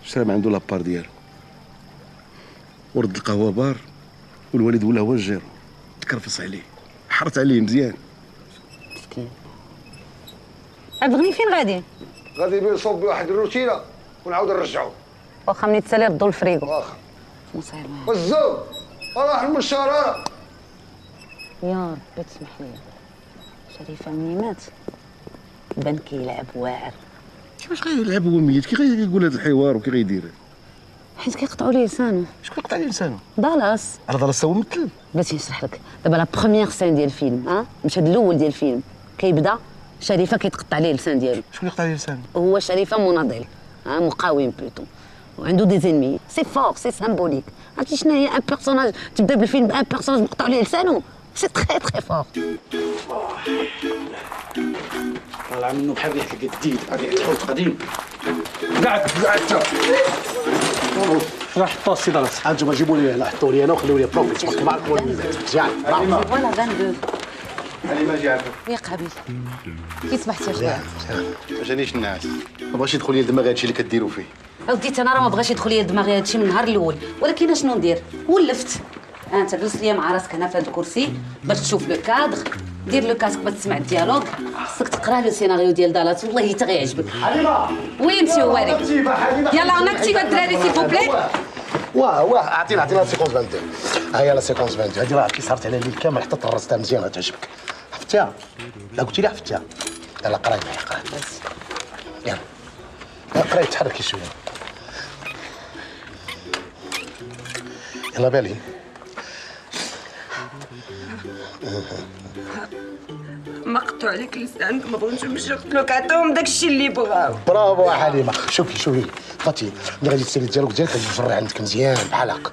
شرا من عنده لابار ديالو ورد القهوه بار، والوالد ولا هو الجيرو. تكرفص عليه، حرت عليه مزيان. مسكين. ابغني فين غادي؟ غادي نصوب واحد الروتينه ونعاود نرجعو. واخا مني تسالي ردو الفريغو. واخا. مصير معايا. والزوج راح المشاره. يا ربي تسمح لي. شريفه مني مات بان كيلعب واعر. كيفاش غيلعب هو ميت؟ كي غيقول هذا الحوار وكي غيدير؟ حيت كيقطعوا ليه لسانه. شكون يقطع ليه لسانه؟ دالاس. على دالاس هو ممثل. بغيتي نشرح لك دابا لا بروميير سين ديال الفيلم، المشهد الاول ديال الفيلم كيبدا شريفه كيتقطع ليه اللسان ديالو. شكون يقطع ليه لسانه؟ هو شريفه مناضل، مقاوم بلوتو، وعنده دي زينمي. سي فور، سي سامبوليك. عرفتي شنو هي ان بيرسوناج تبدا بالفيلم بان بيرسوناج مقطع ليه لسانه؟ سي تري تري فور. طالع منه بحال ريحه القديد، ريحه الحوت قديم. قعد راح حطوا السي دالاس. انتما جيبوا لي هنا، حطوا لي انا وخليوا لي بروفيت. تبارك الله عليك وليدات مزيان. فوالا 22. حليمه جعفر. يا قبيل كي صبحتي اخويا؟ ما جانيش النعاس، ما بغاش يدخل لي دماغ هادشي اللي كديروا فيه. وديت انا راه ما بغاش يدخل لي دماغي هادشي من النهار الاول، ولكن اشنو ندير؟ ولفت. انت جلس ليا مع راسك هنا في هذا الكرسي باش تشوف لو كادر، دير لو كاسك باش تسمع الديالوج، خصك تقرا لو سيناريو ديال دالاس، والله حتى غيعجبك. حليمه وي مسيو واري. يلا انا كتبوا الدراري سيل بوبلي. واه عطينا لا سيكونس 22. ها هي لا سيكونس 22. هذه راه كي صارت على الليل كامل حتى طرزتها مزيان غتعجبك. حفتها؟ لا قلتي لي حفتها. يلا قراي معايا قراي. يلا قراي تحركي شويه. يلا بالي. مقطوع عليك لسانك، ما بغيتش نمشي نقتلوك، عطيهم داكشي اللي بغاو. برافو يا حليمه. شوفي فاتي ملي غادي تسالي الديالوج ديالك غادي تفرع عندك مزيان بحال هكا،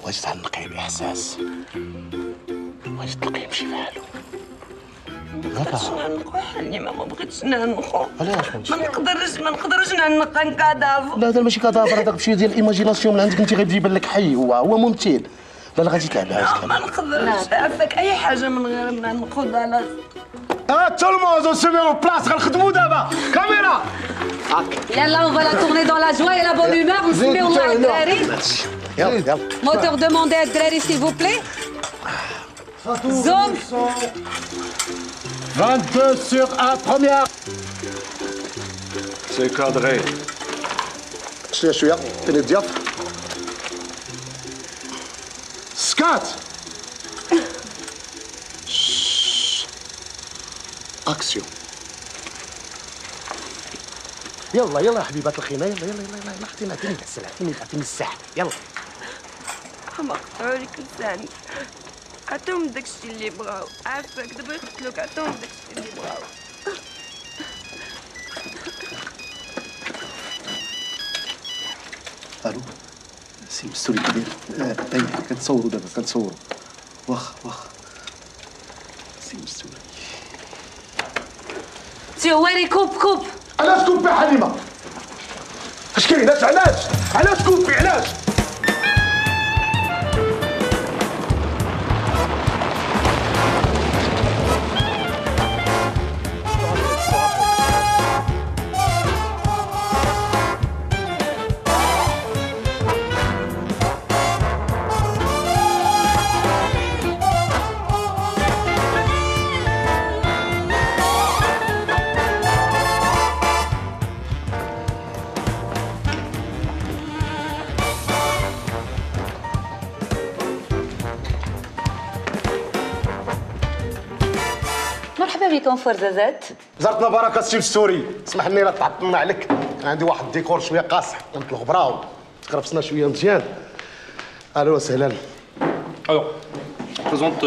وغادي تعنقيه باحساس، وغادي تلقيه يمشي بحالو. ما نقدرش نعنقو حليمه، ما بغيتش نعنقو. علاش؟ ما نقدرش نعنق كادافر. لا هذا ماشي كادافر، هذاك بشويه ديال الايماجيناسيون من عندك انت، غادي يبان لك حي. هو ممثل. لا غادي تلعبها. ما نقدرش عافاك اي حاجه من غير نعنقو دالاس. تو الموندو سو مي اون بلاص، غنخدموا دابا. كاميرا. يلا اون فوالا تورني دون لا جوا اي لا بون هومور، نسميو مع الدراري. يلا موتور دوموندي الدراري سيل بوبلي. زوم 22 sur 1 première. سي كادغي. شويه فين الضياف؟ سكات. اكسيون. يلا يا حبيبات الخيمه، يلا اعطيني الكسل، اعطيني الساحه، يلا. مقطوع لك لسانك، عطيهم داكشي اللي بغاو. عافاك دابا يقتلوك، عطيهم داكشي اللي بغاو. الو سي مستوري كبير. اي كنتصوروا دابا كنتصوروا. واخا سي مستوري. سي واري كوب. علاش كوبي حليمه؟ اش كاين؟ علاش كوبي؟ علاش؟ بكم فرزازات. جارتنا بركه سي ستوري، اسمح لي لا تعطلنا عليك، عندي واحد الديكور شويه قاصح، نطلق براو تكرفسنا شويه مزيان. الو وسهلا. Alors, je présente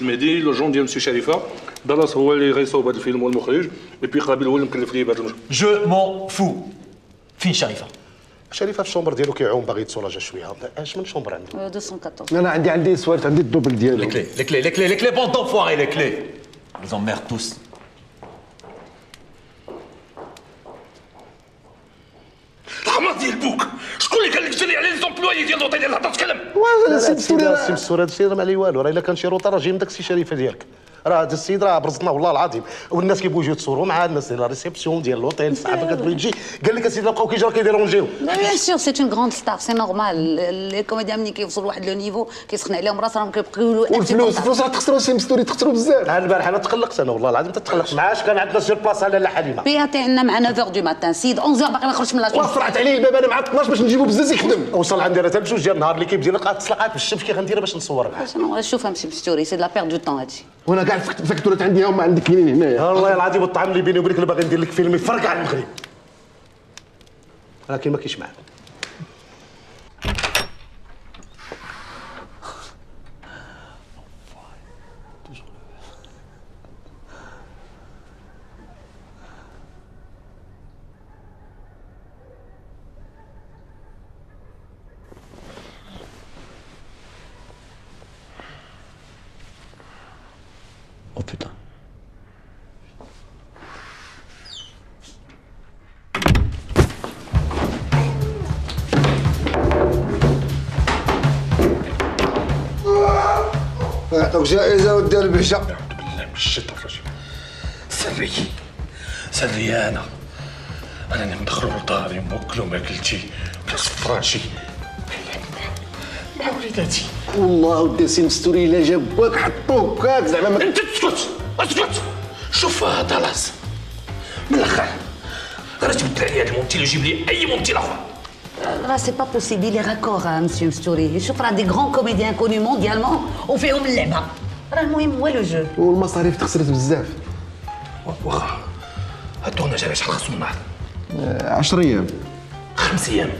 Mehdi, le genre de M. Sharifa. Dallas هو اللي غيصوب هذا الفيلم والمخرج، وبي قابل هو اللي مكلف ليه بهذا المشروع. جو مون فو. فين شريفه؟ شريفه في الشومبر ديالو كيعوم باغي يتسولاجا شويه. اش من شومبر عنده؟ 214. انا عندي سوالف، عندي الدوبل ديالو. Les clés, bon d'enfoiré, les clés. Ils emmerdent tous. الحمار ديال بوك، شكون اللي قال لك تجري على لي زومبلوي ديال الوطن ديال الهضره تكلم؟ سي مسور هذا الشيء راه ما عليه والو، راه الا كان شي روطه راه جاي من داك السي شريفه ديالك. راه هذا السيد راه برزتنا والله العظيم، والناس كيبغيو يجيو يتصوروا مع الناس ديال لا ريسبسيون ديال لوطيل، الصحافه كتبغي تجي، قال لك اسيدي بقاو كيجراو كيديرونجيو. بيان سور سي اون غراند ستار، سي نورمال. لي كوميديان ملي كيوصلوا لواحد لو نيفو كيسخن عليهم راسهم كيبقاو يقولوا والفلوس راه تخسروا سي مستوري، تخسروا بزاف. البارح انا تقلقت انا والله العظيم تقلقت معاش، كان عندنا سير بلاصه لاله حليمه. بياتي عندنا مع 9 دو ماتان، سيد 11 باقي ما خرجش من لاش. وصرعت عليه الباب انا مع 12 باش نجيبو بزاف يخدم. وصل عندي راه حتى بجوج ديال النهار اللي كيبدي لقى تسلقات بالشمس كي غنديرها باش نصور معاه. شنو شوف امشي بستوري، سي لا بير دو طون هادشي. وانا كاع الفاكتورات عندي هما عندك كاينين هنايا. والله العظيم الطعم اللي بيني وبينك اللي باغي ندير لك فيلم يفرق على المغرب، ولكن ما كاينش معاه. Oh putain. يعطوك جائزه ودير البهجه. أعوذ بالله من الشيطان الرجيم. سري أنا اللي مدخل لداري موكل وماكلتي كاس فراشي مع وليداتي. والله ودي سي مستوري الا جابوك حطوك هاك زعما ما انت اسكت. شوف دالاس من الاخر غير تبدل عليا هذا الممثل وجيب لي اي ممثل اخر. راه سي با بوسيبل لي راكور مسيو مستوري. شوف راه دي غران كوميديان كوني مونديالمون وفيهم اللعبه. راه المهم هو لو جو. والمصاريف تخسرت بزاف. واخا هاد التورناج على شحال خصو النهار؟ 10 ايام 5 ايام.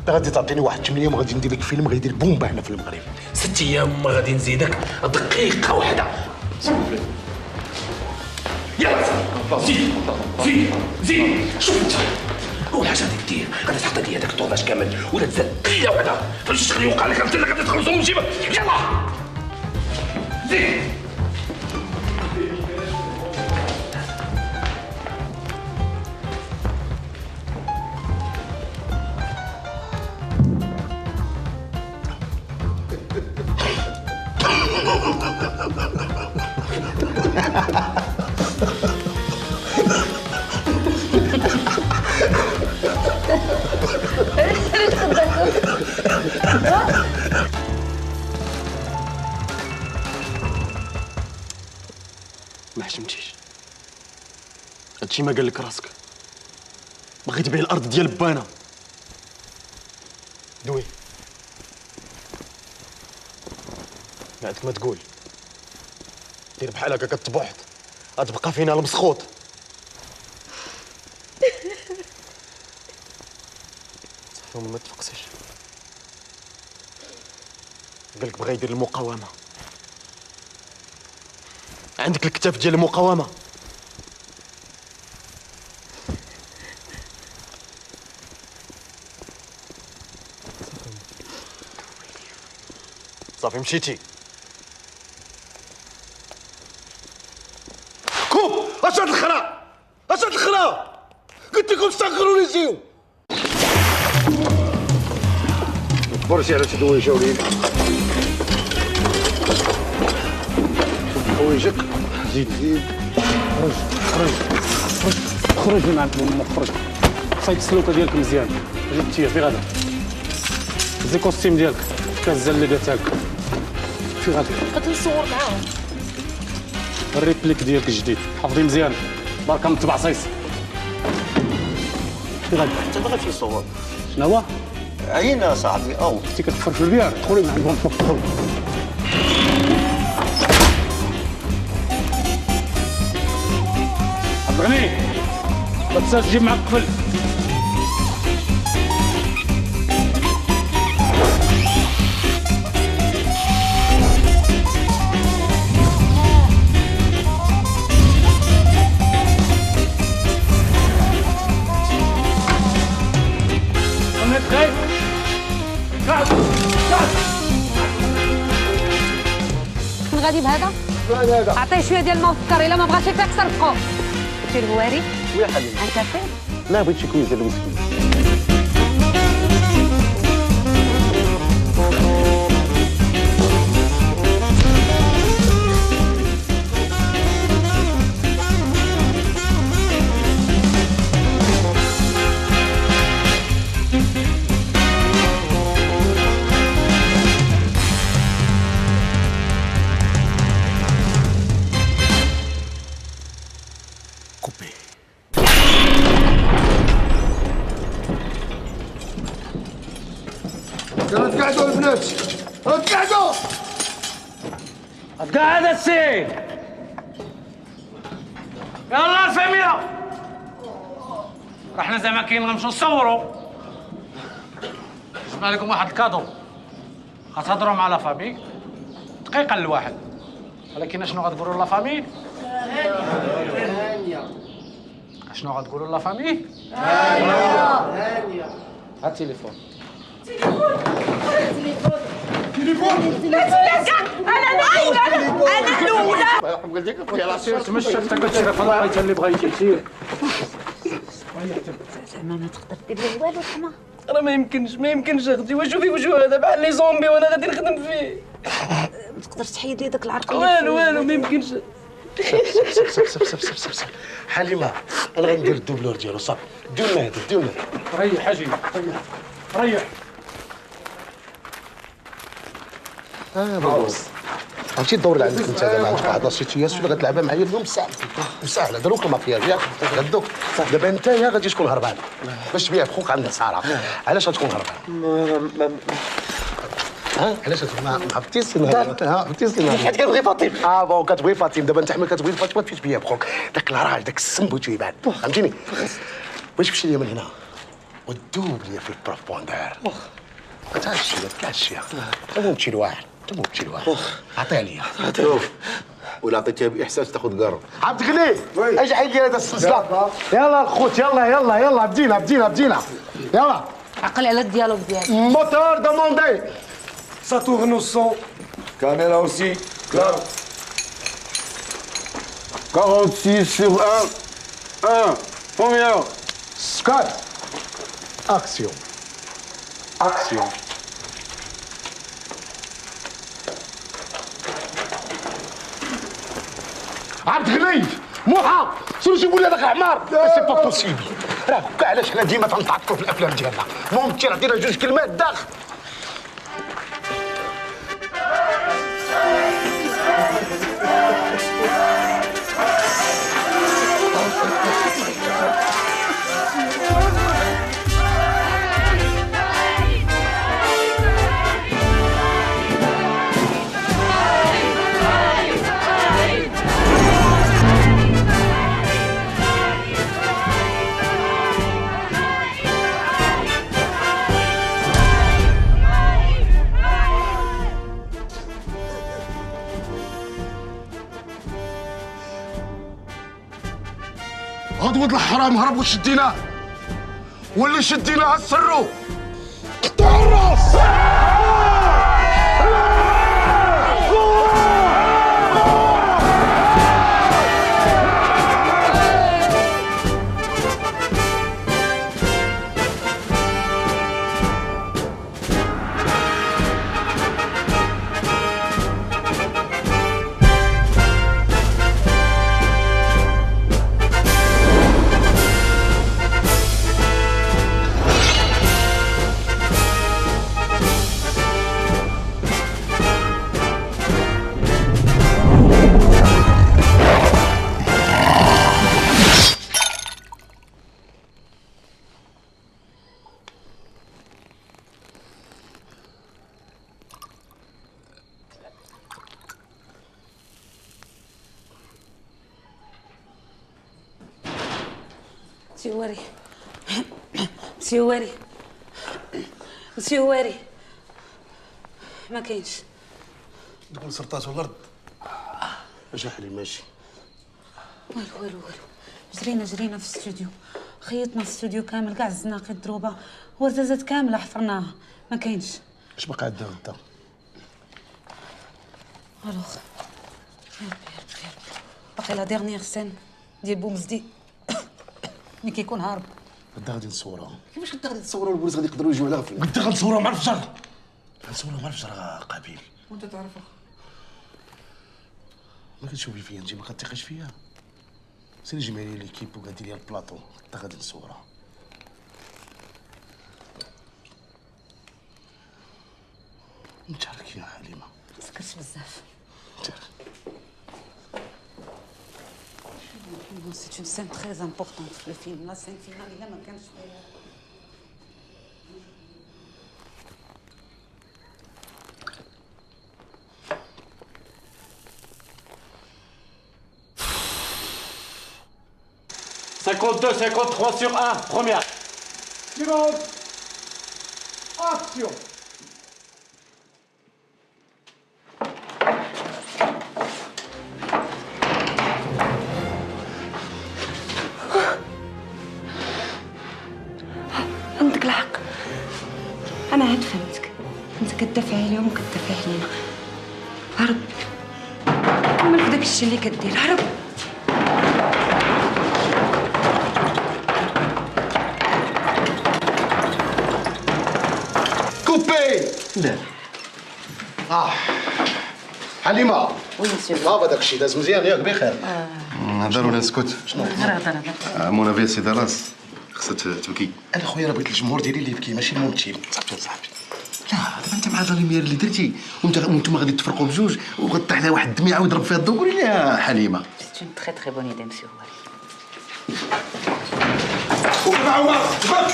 غادي تعطيني واحد 8 ايام وغادي ندير لك فيلم غيدير بومبا هنا في المغرب. 6 ايام غادي نزيدك دقيقه واحده. يلا زيد شوف انت اول حاجه غادي دير غادي تحط لي هذاك الطوباج كامل ولا تزاد دقيقه واحده فاش تخلي يوقع لك انت اللي غادي تخلصهم من جيبك. يلا زيد. ما حشمتيش هادشي ما قال لك راسك. بغيت تبيع الارض ديال بانا. دوي بعدك ما تقول دير بحال هكا كتبوحط غتبقى فينا المسخوط. صافي ما تفقسيش. قالك بغا يدير المقاومه. عندك الكتاب ديال المقاومه. صافي مشيتي. كوب اش هاد الخرا قلت لكم استغفروا لي زيو. برشي على شي دويشه وليد. حوايجك زيد خرج من عند امك خرج. صايب السلوكه ديالك مزيان. جبتيه في غدا. زي كوستيم ديالك كاس الزلة تاعك في غادي. غادي نصور معاهم. الريبليك ديالك الجديد حافظي مزيان بركه من تبع صيص. في غادي. حتى بغا شي صور. شنو هو؟ عينا صاحبي او كنتي كتفر في البيار دخلي من عندهم فوق. فهمي ما تنساش تجيب معاك قفل. شكون غادي بهذا؟ هذا عطيه شويه ديال الماء والسكر، الا ما بغاش يفيق صرفقو. شتي الهواري؟ ويا حبيبي انت فين؟ لا بغيت شي كويس ديال الويسكي. تقعدوا البنات تقعدوا قاعد السيد. يلا الفاميلا رحنا زعما كاين غنمشيو نصوروا. جبنا لكم واحد الكادو، غتهضروا مع لا فامي دقيقه لواحد، ولكن شنو غتقولوا لا فامي؟ شنو غتقولوا لا فامي؟ هانيه. ها التليفون. انا الاولى. قلت لك خويا راسي تمشى افتكرت شي في البقيته اللي بغيتي سير. زعما ما تقدر دير لي والو زعما. راه ما يمكنش اختي، وشوفي وجه هذا بحال لي زومبي وانا غادي نخدم فيه. ما تقدرش تحيد لي داك العرق. والو ما يمكنش. سف حليمه انا غندير الدوبلور ديالو صافي. ديونا هذا ديونا. ريح اجي ريح. بوس عرفتي الدور اللي عندك انت ما عندك بعض السيتياسيون اللي غتلعبها معايا اليوم ساهله دروك المافيا ياك غدوك دابا انت يا غادي تكون هربان باش تبيع بخوك عند السهره. علاش غتكون هربان؟ علاش ما عرفتيش حيت كتبغي فاطمه. بون كتبغي فاطمه دابا انت حمل كتبغي فاطمه فين تبيع بخوك داك الراج داك السم بغيتو يبان فهمتيني. باش تمشي ليا من هنا وتدوب ليا في البروفوندور حتى الشيء غادي نمشي لواحد تمشي لواحد عطيها ليا ولا عطيتيها باحساس تاخذ قرب. عبد الغني اجي حيد لي هذا السلسله. يلا الخوت يلا بدينا يلا عقل على الديالوج ديالك. موتور دوموندي Ça tourne au son. Caméra aussi. Claro. 46 sur 1. Combien? Sky. Action. عبد الغني موحى شنو جيبوا لي هذاك العمار؟ سي با بوسيبل. راه كاع علاش حنا ديما تنتعطلوا في الافلام ديالنا. ممكن عطينا جوج كلمات داخل. هاد ولد الحرام هرب وشديناه واللي شديناه السرو قطع الراس. مسيو واري مسيو واري ما كاينش. تقول سرطات ولا رد؟ اش حليم ماشي؟ والو جرينا في الاستوديو، خيطنا في الاستوديو كامل كاع الزناقي الدروبه وزازات كامله حفرناها ما كاينش. اش باقي عندها غدا؟ الوغ يربي باقي لا ديرنيير سين ديال بومزدي ملي كيكون هارب. غدا غادي نصورها. كيفاش غادي نصوروا البوليس غادي يقدروا يجيو عليها في قلت غنصورها مع الفجر. غنصورها مع الفجر قابيل. وانت تعرفها؟ ما كتشوفي فيا انت ما كتثقيش فيا. سيري جمعي لي ليكيب وقادي لي البلاطو حتى غادي نصورها. متحرك يا حليمه. سكرت بزاف. C'est une scène très importante في الفيلم، لا scène finale إلا ما كانش فيها. «52, 53 sur 1, première. Seconde. Action. عندك الحق، انا عاد فهمتك. انت كتدافع عليهم وكتدافع علينا. هرب كمل في داك الشيء اللي كدير. هرب. كوبي. لا حليمه. وي مسيو. صافا داك الشيء داز مزيان ياك بخير. نهضر ولا نسكت؟ شنو؟ هضر. مون افي سي دالاس خصها تبكي. انا خويا راه بغيت الجمهور ديالي اللي يبكي ماشي الممثل. صافي صاحبي. لا دابا انت مع الريمير اللي درتي وانتم غادي تفرقوا بجوج وغطيح عليها واحد الدميعه ويضرب فيها الضو. قولي ليها حليمه. C'est une très très bonne idée مسيو واري. وكيف عمر؟ جبد.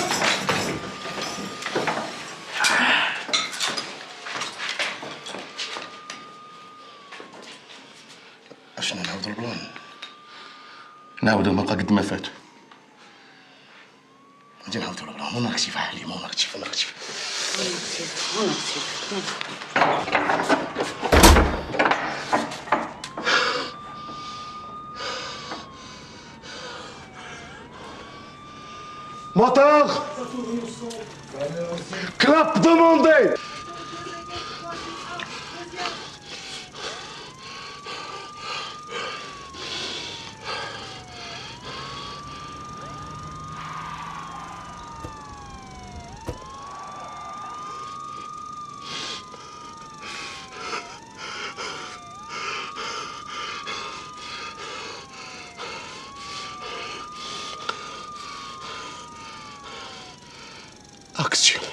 اشنا نعاودوا البلان؟ نعاودوا ما قد ما فات. غادي نعاودوا البلان. هنا كتشوف حليمه هنا كتشوف هنا كتشوف. Moteur. Clap demandé. Action.